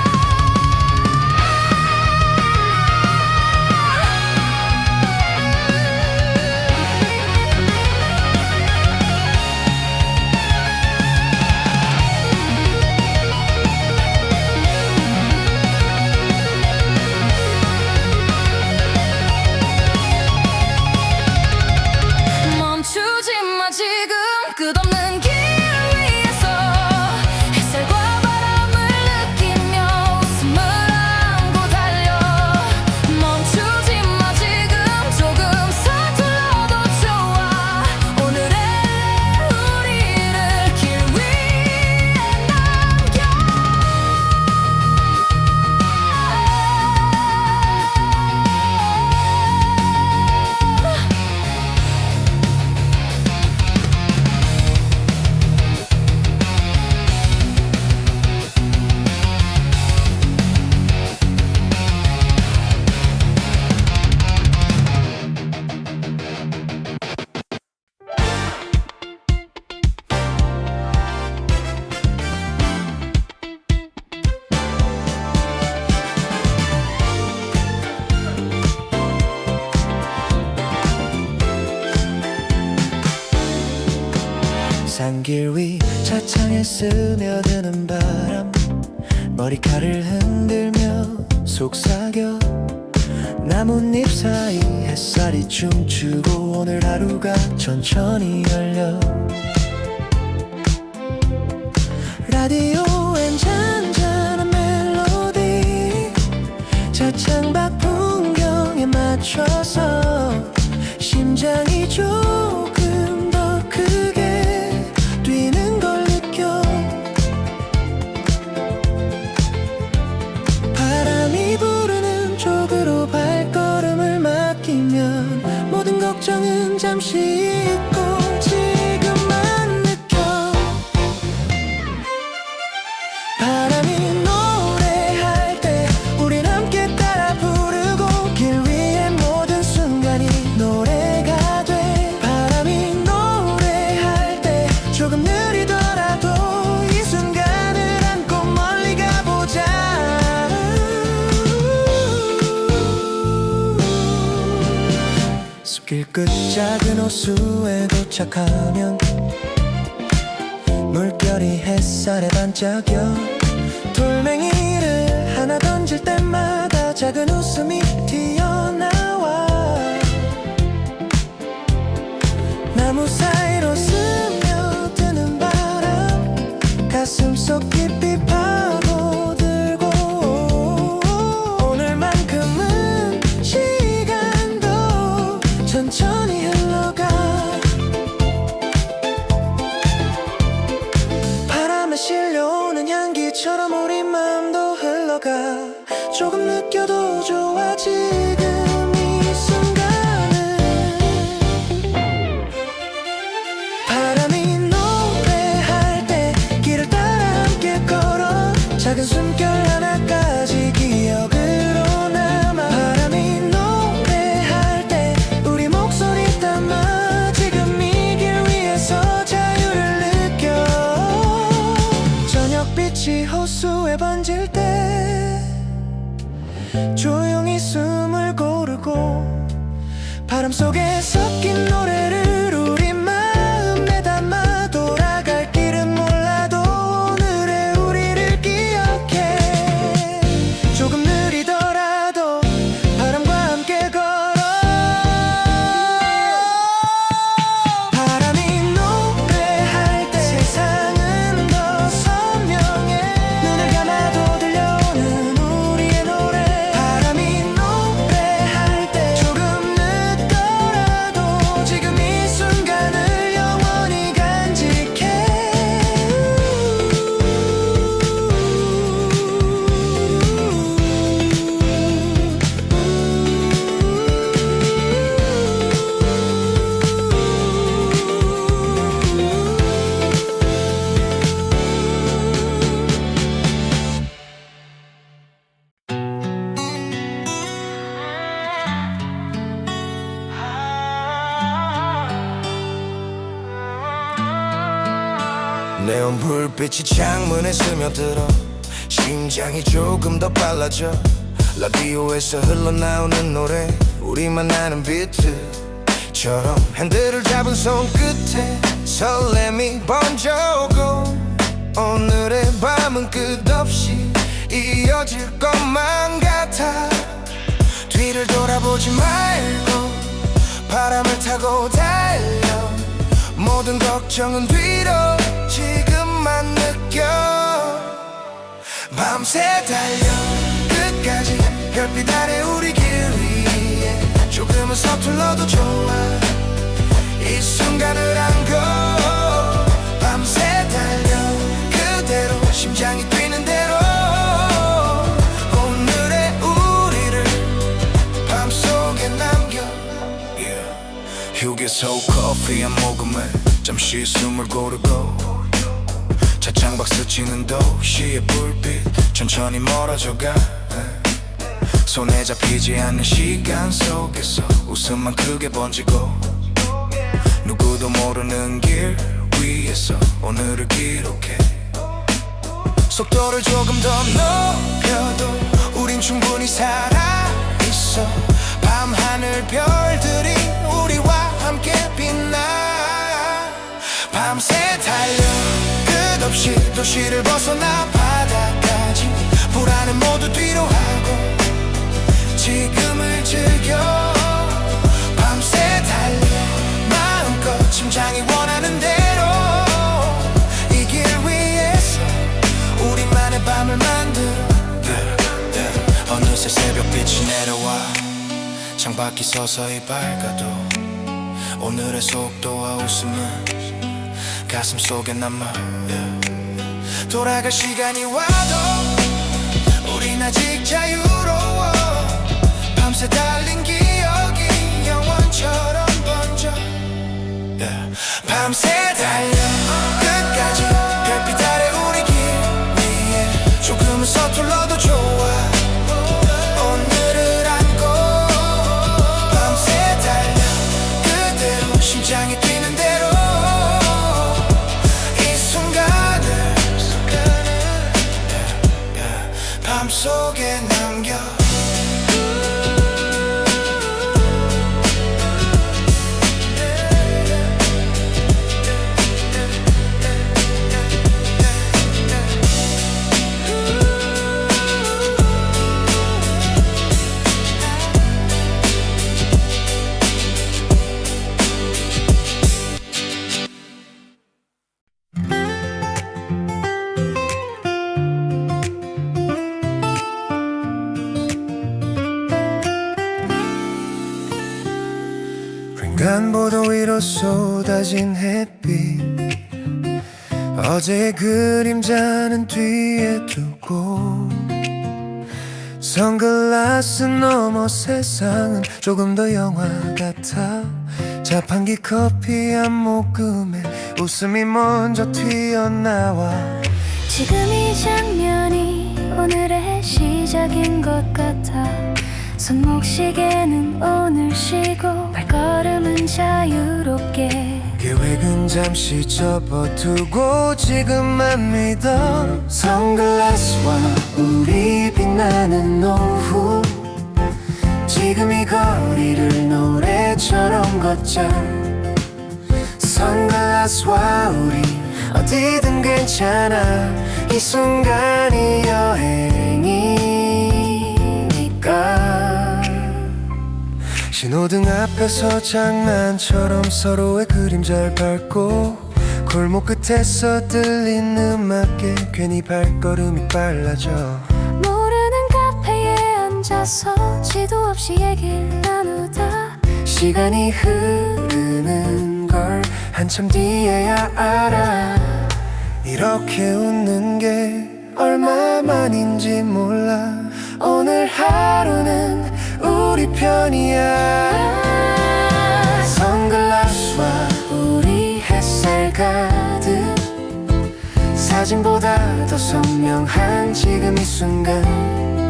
길 위 차창에 스며드는 바람 머리카락을 흔들며 속삭여 나뭇잎 사이 햇살이 춤추고 오늘 하루가 천천히 열려 라디오엔 잔잔한 멜로디 차창 밖 풍경에 맞춰서 심장이 조금 더 크게 뛰는 걸 느껴 바람이 부르는 쪽으로 발걸음을 맡기면 모든 걱정은 잠시 잊고 지금만 느껴 바람이 노래할 때 우린 함께 따라 부르고 길 위의 모든 순간이 노래가 돼 바람이 노래할 때 조금 느리더라도 이 순간을 안고 멀리 가보자 숲길 끝 작은 호수에 도착하면 물결이 햇살에 반짝여 돌멩이를 하나 던질 때마다 작은 웃음이 튀어나와 나무 사이로 스며드는 바람 가슴속 깊이 파고들고 오늘만큼은 시간도 천천히 흘러가 바람에 실려오는 향기처럼 우리 마음도 흘러가 조금 느껴도 좋아 지금 이 순간을 바람이 노래할 때 길을 따라 함께 걸어 작은 숨결 하나까지 기억으로 남아 바람이 노래할 때 우리 목소리 담아 지금 이 길 위에서 자유를 느껴 저녁빛이 호수에 번질 때 조용히 숨을 고르고 바람 속에 섞인 노래를 우리 마음에 담아 돌아갈 길은 몰라도 오늘의 우리를 기억해 조금 느리더라도 바람과 함께 걸어 바람이 노래할 때 세상은 더 선명해 눈을 감아도 들려오는 우리의 노래 바람이 노래할 때 조금 늦더라도 지금 이 순간을 영원히 간직해 네온 불빛이 창문에 스며들어 심장이 조금 더 빨라져 라디오에서 흘러나오는 노래 우리만 아는 비트처럼 핸들을 잡은 손끝에 설렘이 번져오고 오늘의 밤은 끝없이 이어질 것만 같아 뒤를 돌아보지 말고 바람을 타고 달려 모든 걱정은 뒤로 지금만 느껴 밤새 달려 끝까지 별빛 아래 우리 길 위에 조금은 서툴러도 좋아 이 순간을 안고 밤새 달려 그대로 심장이 뛰는 대로 오늘의 우리를 밤속에 남겨 휴게소 커피 한 모금에 잠시 숨을 고르고 차창 밖 스치는 도시의 불빛 천천히 멀어져가 손에 잡히지 않는 시간 속에서 웃음만 크게 번지고 누구도 모르는 길 위에서 오늘을 기록해 속도를 조금 더 높여도 우린 충분히 살아있어 밤하늘 별들이 우리와 함께 빛나 밤새 달려 없이 도시를 벗어나 바다까지 불안은 모두 뒤로 하고 지금을 즐겨 밤새 달려 마음껏 심장이 원하는 대로 이 길 위에서 우리만의 밤을 만들어 어느새 새벽빛이 내려와 창밖이 서서히 밝아도 오늘의 속도와 웃음은 가슴 속에 남아 돌아갈 시간이 와도 우린 아직 자유로워 밤새 달린 기억이 영원처럼 번져 밤새 달려 끝까지 별빛 아래 우리 길 위에 조금은 서툴러도 좋아 오늘을 안고 밤새 달려 그대로 심장이 뛰는 대로 이 순간을 밤속에 남겨 횡단보도 위로 쏟아진 햇빛 어제의 그림자는 뒤에 두고 선글라스 너머 세상은 조금 더 영화 같아 자판기 커피 한 모금에 웃음이 먼저 튀어나와 지금 이 장면이 오늘의 시작인 것 같아 손목시계는 오늘 쉬고 발걸음은 자유롭게 계획은 잠시 접어두고 지금만 믿어 선글라스와 우리 빛나는 오후 지금 이 거리를 노래처럼 걷자 선글라스와 우리 어디든 괜찮아 이 순간이 여행이니까 신호등 앞에서 장난처럼 서로의 그림자를 밟고 골목 끝에서 들린 음악에 괜히 발걸음이 빨라져 모르는 카페에 앉아서 지도 없이 얘기를 나누다 시간이 흐르는 걸 한참 뒤에야 알아 이렇게 웃는 게 얼마만인지 몰라 오늘 하루는 우리 편이야 선글라스와 우리 햇살 가득 사진보다 더 선명한 지금 이 순간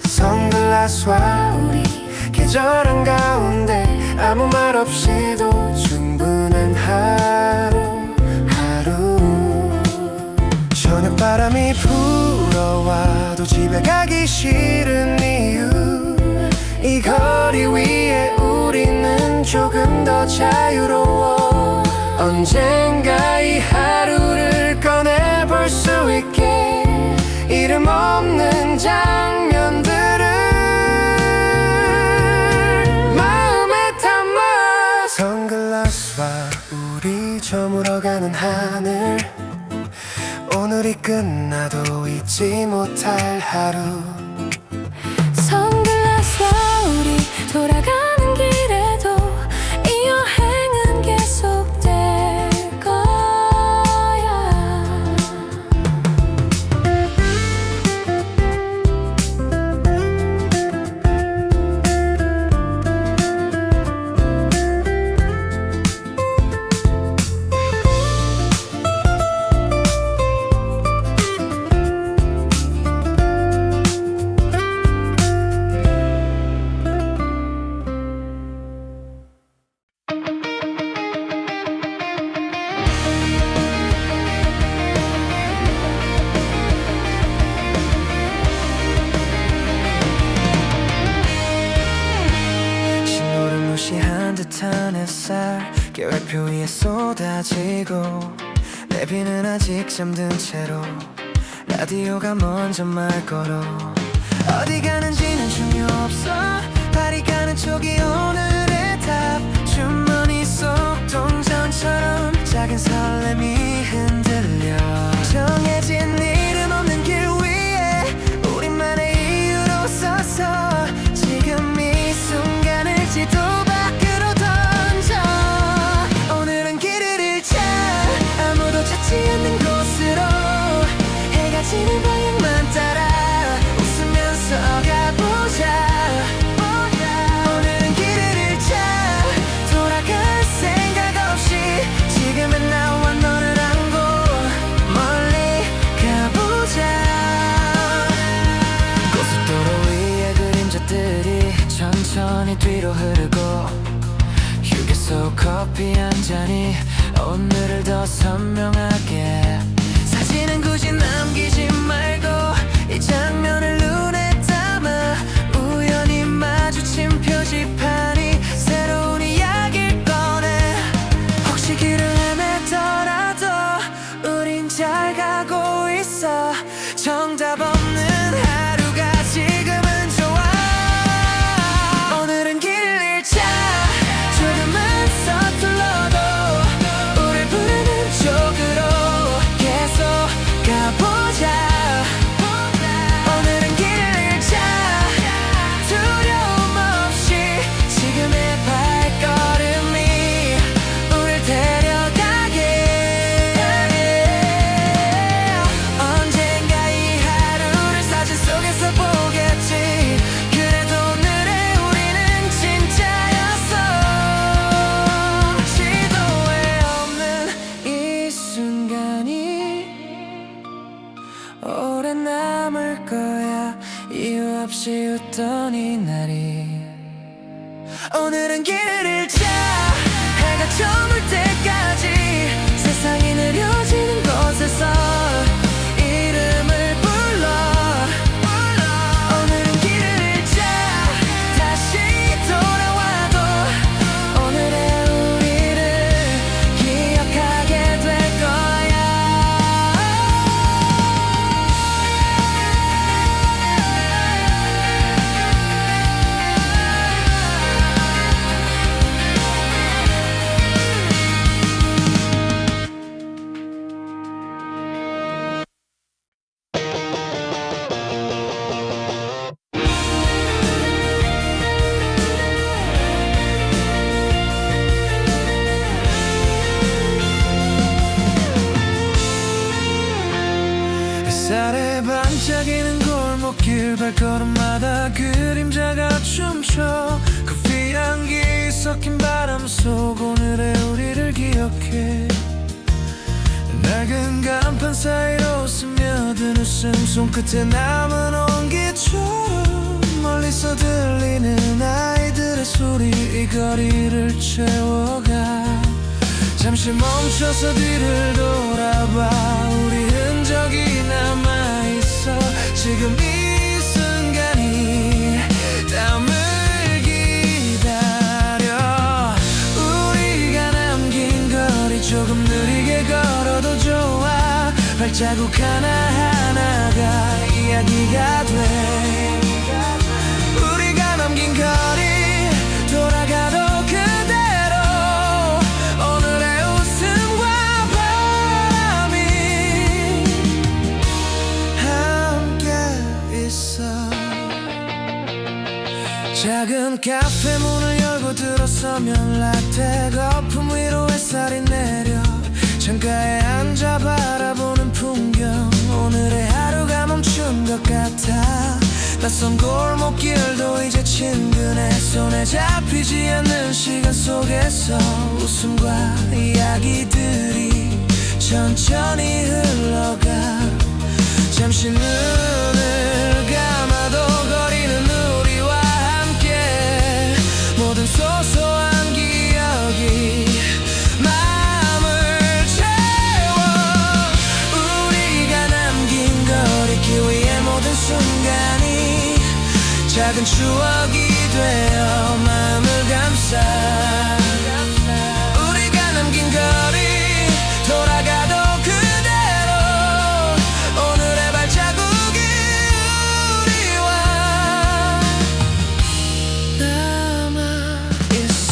선글라스와 우리 계절 한가운데 아무 말 없이도 충분한 하루 저녁바람이 불어와도 집에 가기 싫은 이유 이 거리 위에 우리는 조금 더 자유로워 언젠가 이 하루를 꺼내볼 수 있게 이름 없는 장면들을 마음에 담아 선글라스와 우리 저물어가는 하늘 오늘이 끝나도 잊지 못할 하루 선글라스와 우리 돌아가는 길에도 이 여행은 계속될 거야 무시한 듯한 햇살 계획표 위에 쏟아지고 베비는 아직 잠든 채로 라디오가 먼저 말 걸어. 어디 가는지는 중요 없어. 발이 가는 촉이 오늘의 답. 주머니 속 동전처럼 작은 설렘이 흔들려. 정해진 이름 없는 길 위에 우리만의 이유로 서서 지금 이 순간을 지도 밖으로 던져. 오늘은 길을 잃자. 아무도 찾지 않는 곳으로 해가 지는 방향만 따라 웃으면서 가보자. 오늘은 길을 잃자. 돌아갈 생각 없이 지금은 나와 너를 안고 멀리 가보자. 고속도로 위의 그림자들이 천천히 뒤로 흐르고 휴게소 커피 한 잔이 오늘을 더 선명하게. 사진은 굳이 남기지 말고 이 장면을 눈에 담아. 우연히 마주친 표지판이 새로운 이야기를 꺼내. 혹시 길을 헤매더라도 우린 잘 가고 있어. 정답 없는 하루가 지금은 좋아. 오늘은 길을 잃자. 조금은 서툴러도 우릴 부르는 쪽으로 계속 가보자. 오늘은 길을 잃자. 두려움 없이 지금의 발걸음이 우릴 데려가게. 언젠가 이 하루를 사진 속에서 보겠지. 그래도 오늘의 우리는 진짜였어. 지도에 없는 이 순간이 오래 남을 거야. 이유 없이 웃던 이 날이. 오늘은 길을 잃자. 해가 저물 때까지 세상이 느려지는 곳에서 이름을 불러. 오늘은 길을 잃자. 다시 돌아와도 오늘의 우리를 기억하게 될 거야. 햇살에 반짝이는 골목길 발걸음마다 그림자가 춤춰. 커피 향기 섞인 바람 속 오늘의 우리를 기억해. 낡은 간판 사이로 스며든 웃음 손끝에 남은 온기처럼 멀리서 들리는 아이들의 소리 이 거리를 채워가. 잠시 멈춰서 뒤를 돌아봐. 우리 흔적이 남아있어. 지금 이 순간이 땀을 기다려. 우리가 남긴 거리 조금 느리게 걸어도 좋아. 발자국 하나하나가 이야기가 돼. 우리가 남긴 거리 돌아가도 그대로 오늘의 웃음과 바람이 함께 있어. 작은 카페 문을 열고 들어서면 라떼 거품 위로 햇살이 내려. 창가에 앉아 바라보는 풍경. 오늘의 하루가 멈춘 것 같아. 낯선 골목길도 이제 친근해. 손에 잡히지 않는 시간 속에서 웃음과 이야기들이 천천히 흘러가. 잠시 눈을 감아도 거리는 우리와 함께. 모든 소소한 기억이 마음을 채워. 우리가 남긴 거리길 위해 모든 순간이 작은 추억이 되어 마음을 감싸. 우리가 남긴 거리 돌아가도 그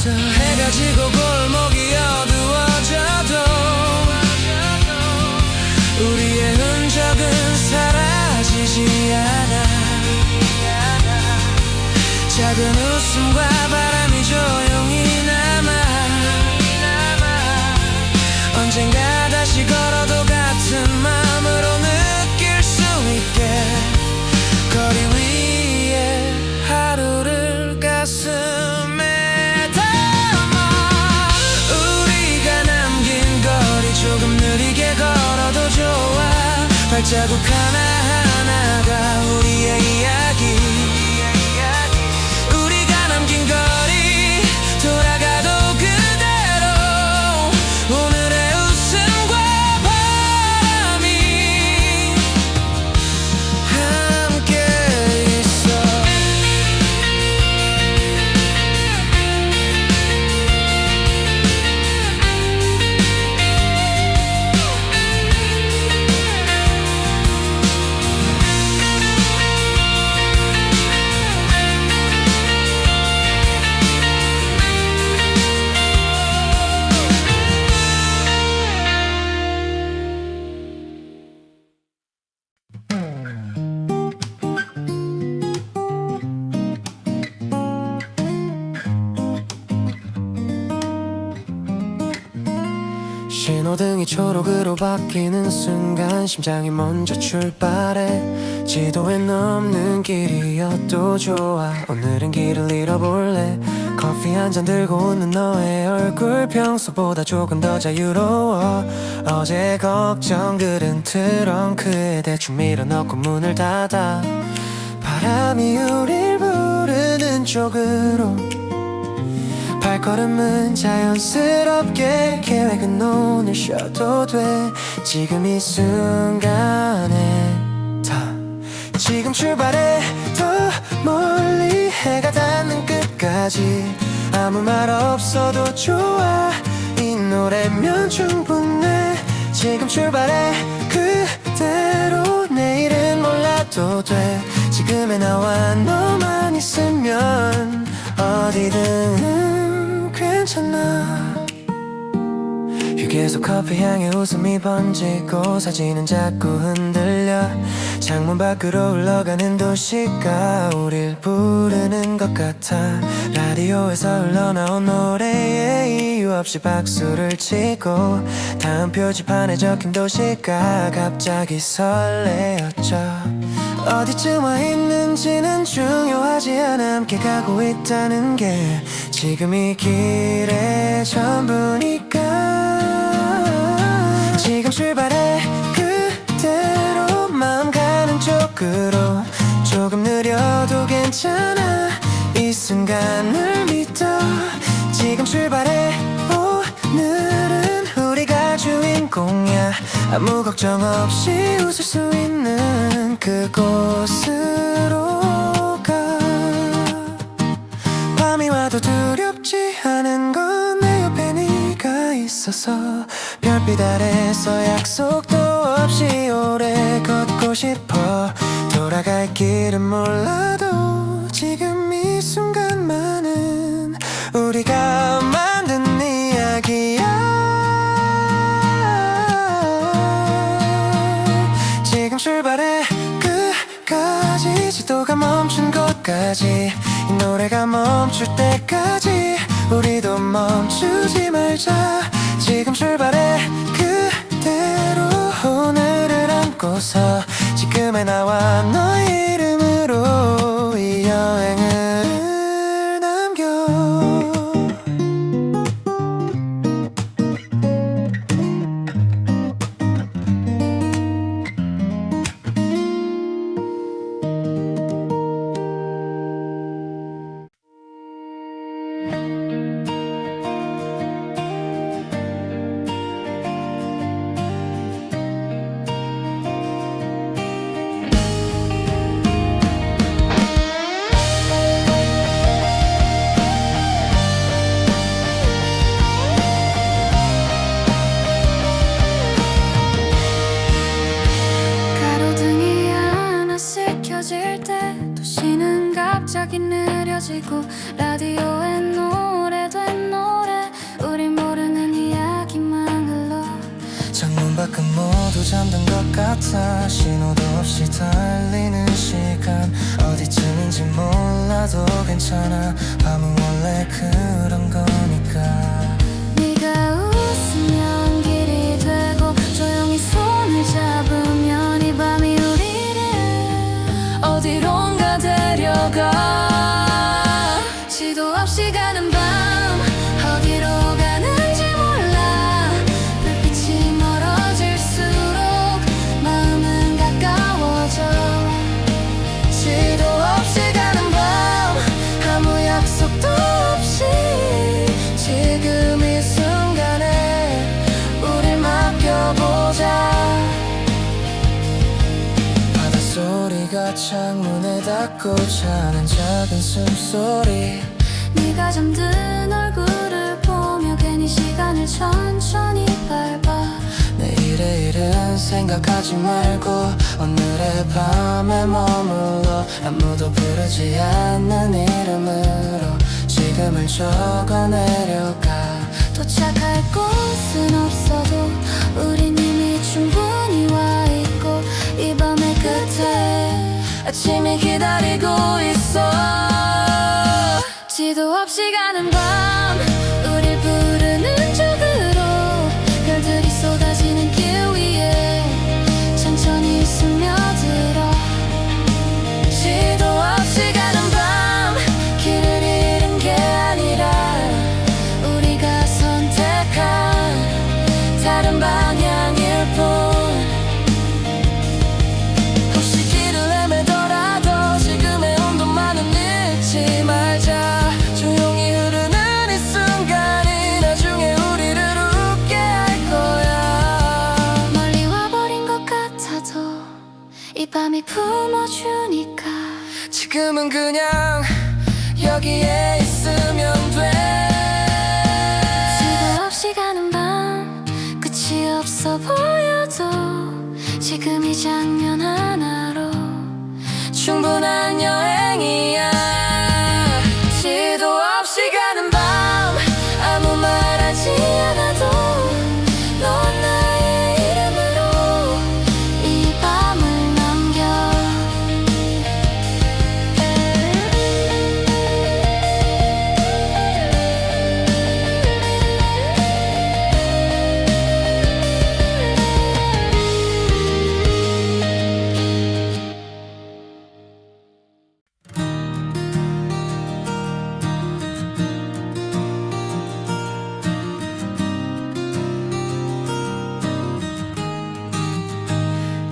있어. 해가 지고 골목이 어두워져도 우리의 흔적은 사라지지 않아. 작은 웃음과 바람이 조용히 남아. 언젠가 다시 걸어도 같은 마음으로 느낄 수 있게 거리 위에 하루를 가슴에 담아. 우리가 남긴 거리 조금 느리게 걸어도 좋아. 발자국 하나하나가 우리의 이야기. 우리가 남긴 거리 돌아가도 그대로 오늘의 웃음과 바람이 함께 있어. 신호등이 초록으로 바뀌는 순간 심장이 먼저 출발해. 지도엔 없는 길이어도 좋아. 오늘은 길을 잃어볼래. 커피 한 잔 들고 웃는 너의 얼굴 평소보다 조금 더 자유로워. 어제 걱정 그른 트렁크에 대충 밀어넣고 문을 닫아. 바람이 우릴 부르는 쪽으로 발걸음은 자연스럽게. 계획은 오늘 쉬어도 돼. 지금 이 순간에 다 지금 출발해. 더 멀리 해가 닿는 끝까지. 아무 말 없어도 좋아. 이 노래면 충분해. 지금 출발해. 그대로 내일은 몰라도 돼. 지금의 나와 너만 있으면 어디든 괜찮아. 휴게소 커피 향에 웃음이 번지고 사진은 자꾸 흔들려. 창문 밖으로 흘러가는 도시가 우릴 부르는 것 같아. 라디오에서 흘러나온 노래에 이유 없이 박수를 치고 다음 표지판에 적힌 도시가 갑자기 설레었죠. 어디쯤 와 있는지는 중요하지 않아. 함께 가고 있다는 게 지금 이 길의 전부니까. 지금 출발해. 그대로 마음 가는 쪽으로. 조금 느려도 괜찮아. 이 순간을 믿어. 지금 출발해. 오늘은 우리가 주인공이야. 아무 걱정 없이 웃을 수 있는 그곳으로 가. 밤이 와도 두렵지 않은 건 내 옆에 네가 있어서. 별빛 아래서 약속도 없이 오래 걷고 싶어. 돌아갈 길은 몰라도 지금 이 순간만은 우리가 만든 이야기야. 지금 출발해. 끝까지 지도가 멈춘 곳까지. 이 노래가 멈출 때까지 우리도 멈추지 말자. 지금 출발해. 그대로 오늘을 안고서 지금의 나와 너의 이름으로 이 여행을 남겨. 갑자기 느려지고 라디오에 노래된 밖은 모두 잠든 것 같아. 신호도 없이 달리는 시간 어디쯤인지 몰라도 괜찮아. 밤은 원래 그런 거니까. 네가 웃으면 길이 되고 조용히 손을 잡으면 이 밤이 우리를 어디론가 데려가. 지도 없이 가는 밤 어디로 가는지 몰라. 불빛이 멀어질수록 마음은 가까워져. 지도 없이 가는 밤 아무 약속도 없이 지금 이 순간에 우릴 맡겨보자. 바닷소리가 창문에 닿고 차는 작은 숨소리. 네가 잠든 얼굴을 보며 괜히 시간을 천천히 밟아. 내일의 일은 생각하지 말고 오늘의 밤에 머물러. 아무도 부르지 않는 이름으로 지금을 적어 내려가. 도착할 곳은 없어도 우린 이미 충분히 와 있고 이 밤의 끝에 아침이 기다리고 있어. 지도 없이 가는 밤 우릴 부르는 쪽으로 별들이 쏟아지는 길 위에 천천히 스며들어. 지도 없이 가는 밤 길을 잃은 게 아니라 우리가 선택한 다른 방향일 뿐. 혹시 길을 헤매더라도 지금의 온도만은 잃지 말자. 조용히 흐르는 이 순간이 나중에 우리를 웃게 할 거야. 멀리 와버린 것 같아도 이 밤이 품어주니까 지금은 그냥 여기에 있으면 돼. 지도 없이 가는 밤 끝이 없어 보여도 지금 이 장면 하나로 충분한 여행이야. 지도 없이 가는 밤 아무 말 하지 않아도 넌 나의 이름으로 이 밤을 남겨.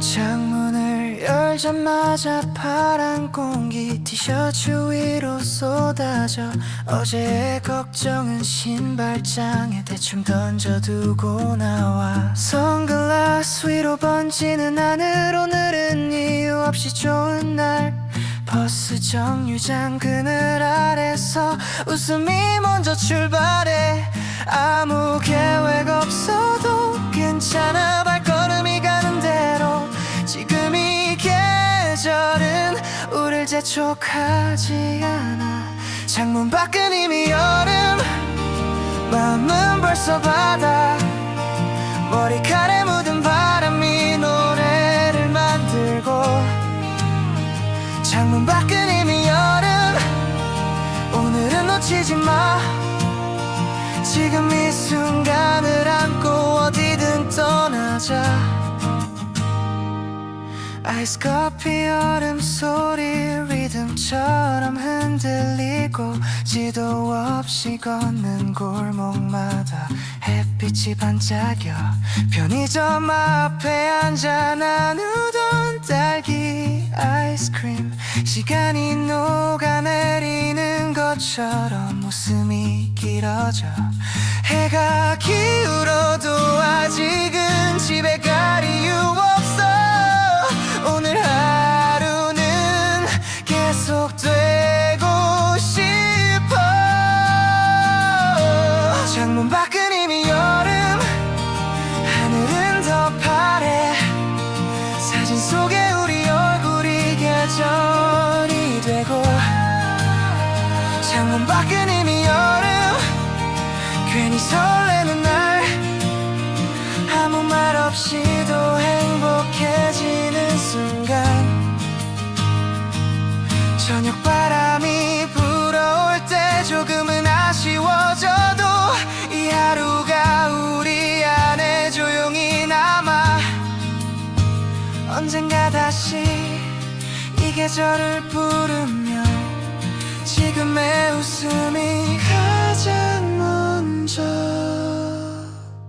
창문을 열자마자 파란 공기 티셔츠 위로 쏟아져. 어제의 걱정은 신발장에 대충 던져두고 나와. 선글라스 위로 번지는 하늘. 오늘은 이유 없이 좋은 날. 버스 정류장 그늘 아래서 웃음이 먼저 출발해. 아무 계획 없어도 괜찮아. 발걸음이 가는 대로 지금 이 계절은 우릴 재촉하지 않아. 창문 밖은 이미 여름 마음은 벌써 바다. 머리카락에 묻은 바람이 노래를 만들고. 창문 밖은 이미 여름 오늘은 놓치지 마. 지금 이 순간을 안고 어디든 떠나자. 아이스 커피 얼음 소리 리듬처럼 흔들리고. 지도 없이 걷는 골목마다 햇빛이 반짝여. 편의점 앞에 앉아 나누던 딸기 아이스크림. 시간이 녹아내리는 것처럼 웃음이 길어져. 해가 기울어도 아직은 집에 갈 이유 없어. 오늘 하루는 계속되고 싶어. 창문 밖은 이미 여름 하늘은 더 파래. 사진 속에 우리 얼굴이 계절이 되고. 창문 밖은 이미 여름 괜히 설레는 날 아무 말 없이 저녁 바람이 불어올 때 조금은 아쉬워져도 이 하루가 우리 안에 조용히 남아 언젠가 다시 이 계절을 부르며 지금의 웃음이 가장 먼저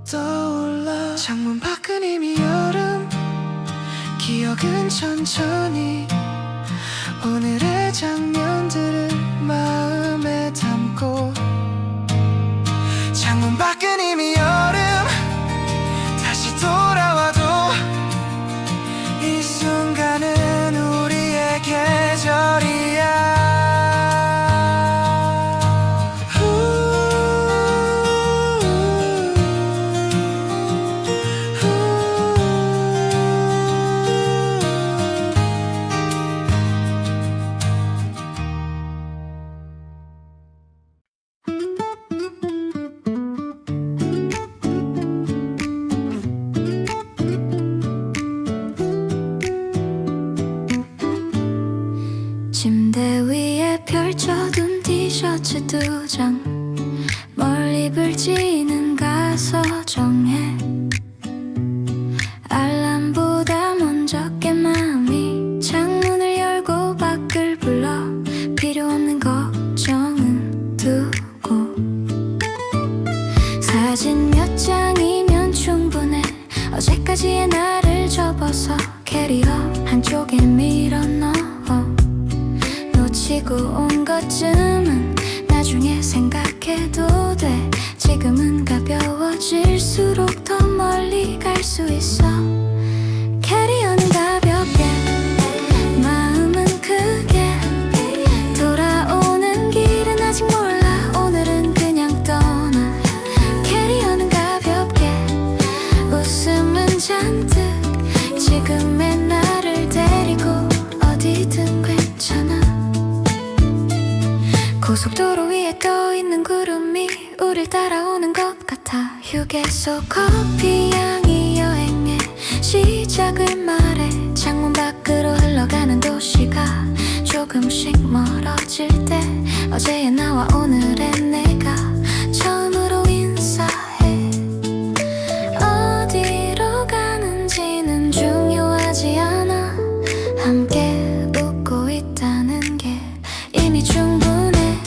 떠올라 창문 밖은 이미 여름 기억은 천천히 오늘의 장면들을 마음에 담고 창문 밖은 이미 여름 다시 돌아와도 이 순간은 우리의 계절이야 침대 위에 펼쳐둔 티셔츠 2장 뭘 입을지는 가서 정해 알람보다 먼저 깬 마음이 창문을 열고 밖을 불러 필요없는 걱정은 두고 사진 몇 장이면 충분해 어제까지의 나를 접어서 캐리어 한쪽에 밀어넣어 놓치고 온 것쯤은 나중에 생각해도 돼 지금은 가벼워질수록 더 멀리 갈 수 있어 캐리어는 가볍게 마음은 크게 돌아오는 길은 아직 몰라 오늘은 그냥 떠나 캐리어는 가볍게 웃음은 잔뜩 지금의 나를 데리고 어디든 괜찮아 고속도로 위에 떠있는 구름이 우릴 따라오는 것 같아 휴게소 커피 향이 여행의 시작을 말해 창문 밖으로 흘러가는 도시가 조금씩 멀어질 때 어제의 나와 오늘의 내가 처음으로 인사해 어디로 가는지는 중요하지 않아 함께 웃고 있다는 게 이미 충분해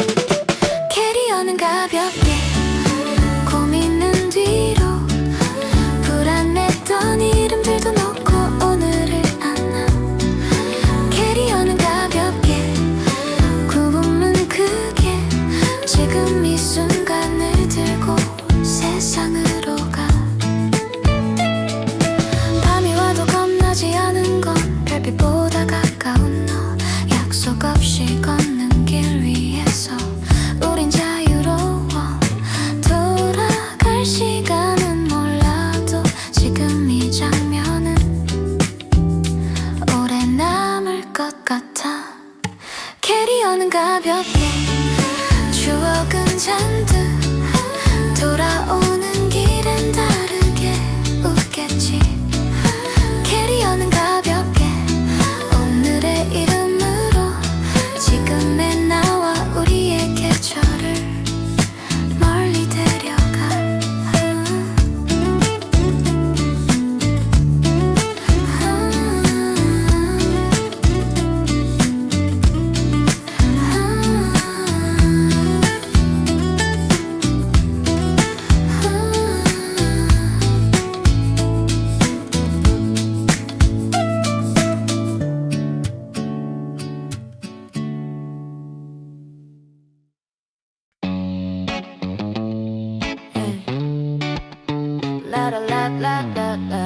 캐리어는 가볍게 고민은 뒤로 불안했던 이름들도 넣고 오늘을 안나 캐리어는 가볍게 구분은 크게 지금 이 순간을 들고 세상으로 가 밤이 와도 겁나지 않은 건 별빛보다 가까운 너 약속 없이 걷는 길 위에서 우린 자유로워 돌아갈 시간은 몰라도 지금 이 장면은 오래 남을 것 같아 캐리어는 가볍게 추억은 잔뜩 돌아오는 길은 다르게 웃겠지 캐리어는 가볍게 오늘의 이름으로 지금의 나와 우리의 계절을 멀리 데려가 La la la la la la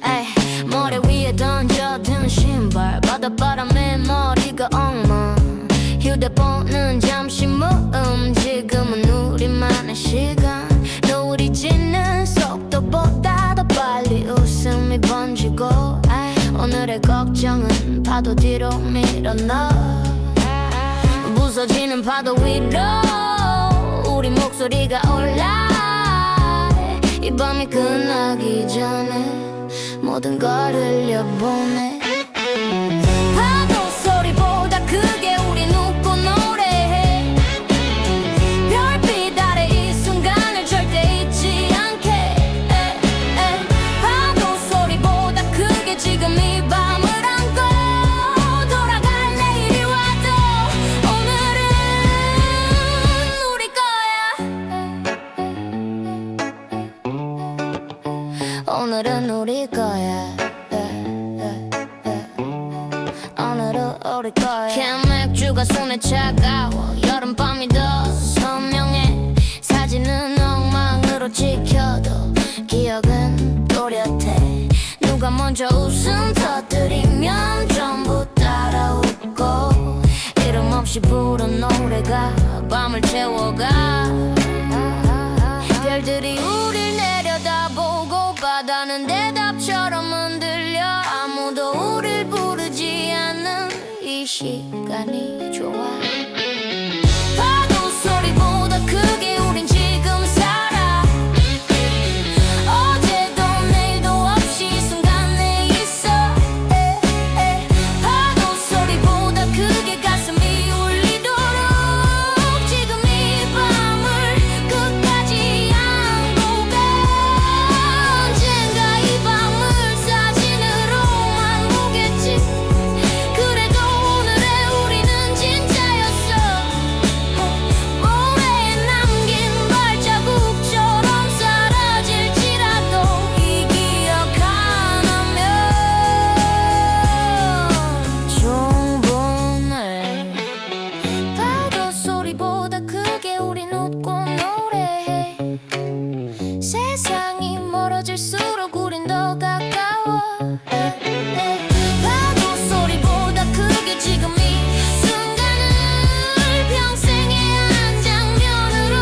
에이 모래 위에 던져둔 신발 바닷바람에 머리가 엉망 휴대폰은 잠시 모음 지금은 우리만의 시간 노을이 지는 속도보다 더 빨리 웃음이 번지고 오늘의 걱정은 파도 뒤로 밀어넣어 부서지는 파도 위로 우리 목소리가 올라 이 밤이 끝나기 전에 모든 걸 흘려보내 버릴 거야. 캔 맥주가 손에 차가워. 여름밤이 더 선명해. 사진은 엉망으로 찍혀도 기억은 또렷해. 누가 먼저 웃음 터뜨리면 전부 따라 웃고, 이름 없이 부른 노래가 밤을 채워가. 별들이 우릴 내려다보고 바다는 대답처럼 흔들려. 아무도 우릴 부르지 않는 이 시간이 좋아. 파도 소리보다 크게 우린 지금 살아. 어제도 내일도 없이 이 순간에 있어. 파도 소리보다 크게 가슴이 울리도록 지금 이 밤을 끝까지 안고 가. 언젠가 이 밤을 사진으로만 보겠지. 그래도 오늘의 우리는 진짜였어. 모래에 남긴 발자국처럼 사라질지라도 이 기억 하나면 충분해. 파도 소리보다 크게 우린 웃고 노래해. 세상이 멀어질수록 우린 더 가까워. 파도 소리보다 크게 지금 이 순간을 평생의 한 장면으로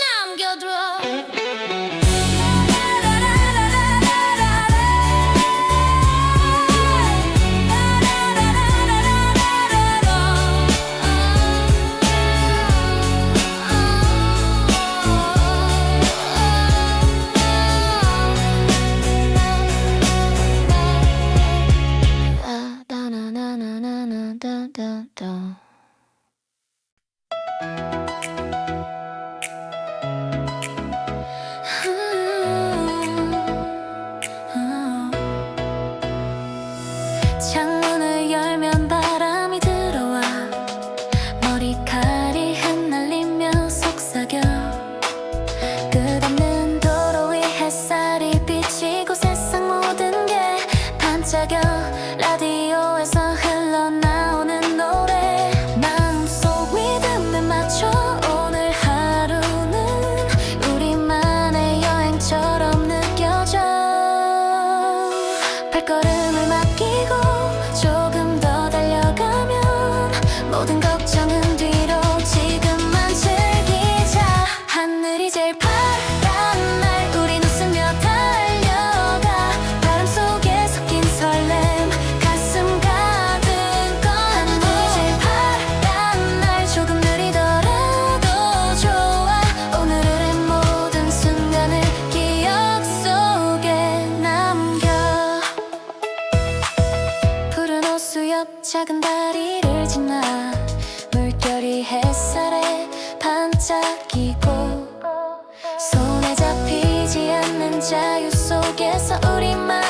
남겨둬. 창문을 열면 바람이 들어와. 머리칼이 흩날리며 속삭여. 끝없는 도로 위 햇살이 비치고 세상 모든 게 반짝여. 라디오에서 흘러나오는 노래, 마음속 리듬에 맞춰. 오늘 하루는 우리만의 여행처럼 느껴져. 발걸음을 맡기고 조금 더 달려가면 모든 걱정은 뒤로 지금만 즐기자. 하늘이 제일 파란 날 우린 웃으며 달려가. 바람 속에 섞인 설렘 가슴 가득 건. 하늘이 제일 파란 날 조금 느리더라도 좋아. 오늘의 모든 순간을 기억 속에 남겨. 푸른 호수 옆 작은 다리를 지나 물결이 햇살에 반짝이고, 손에 잡히지 않는 자유 속에서 우리만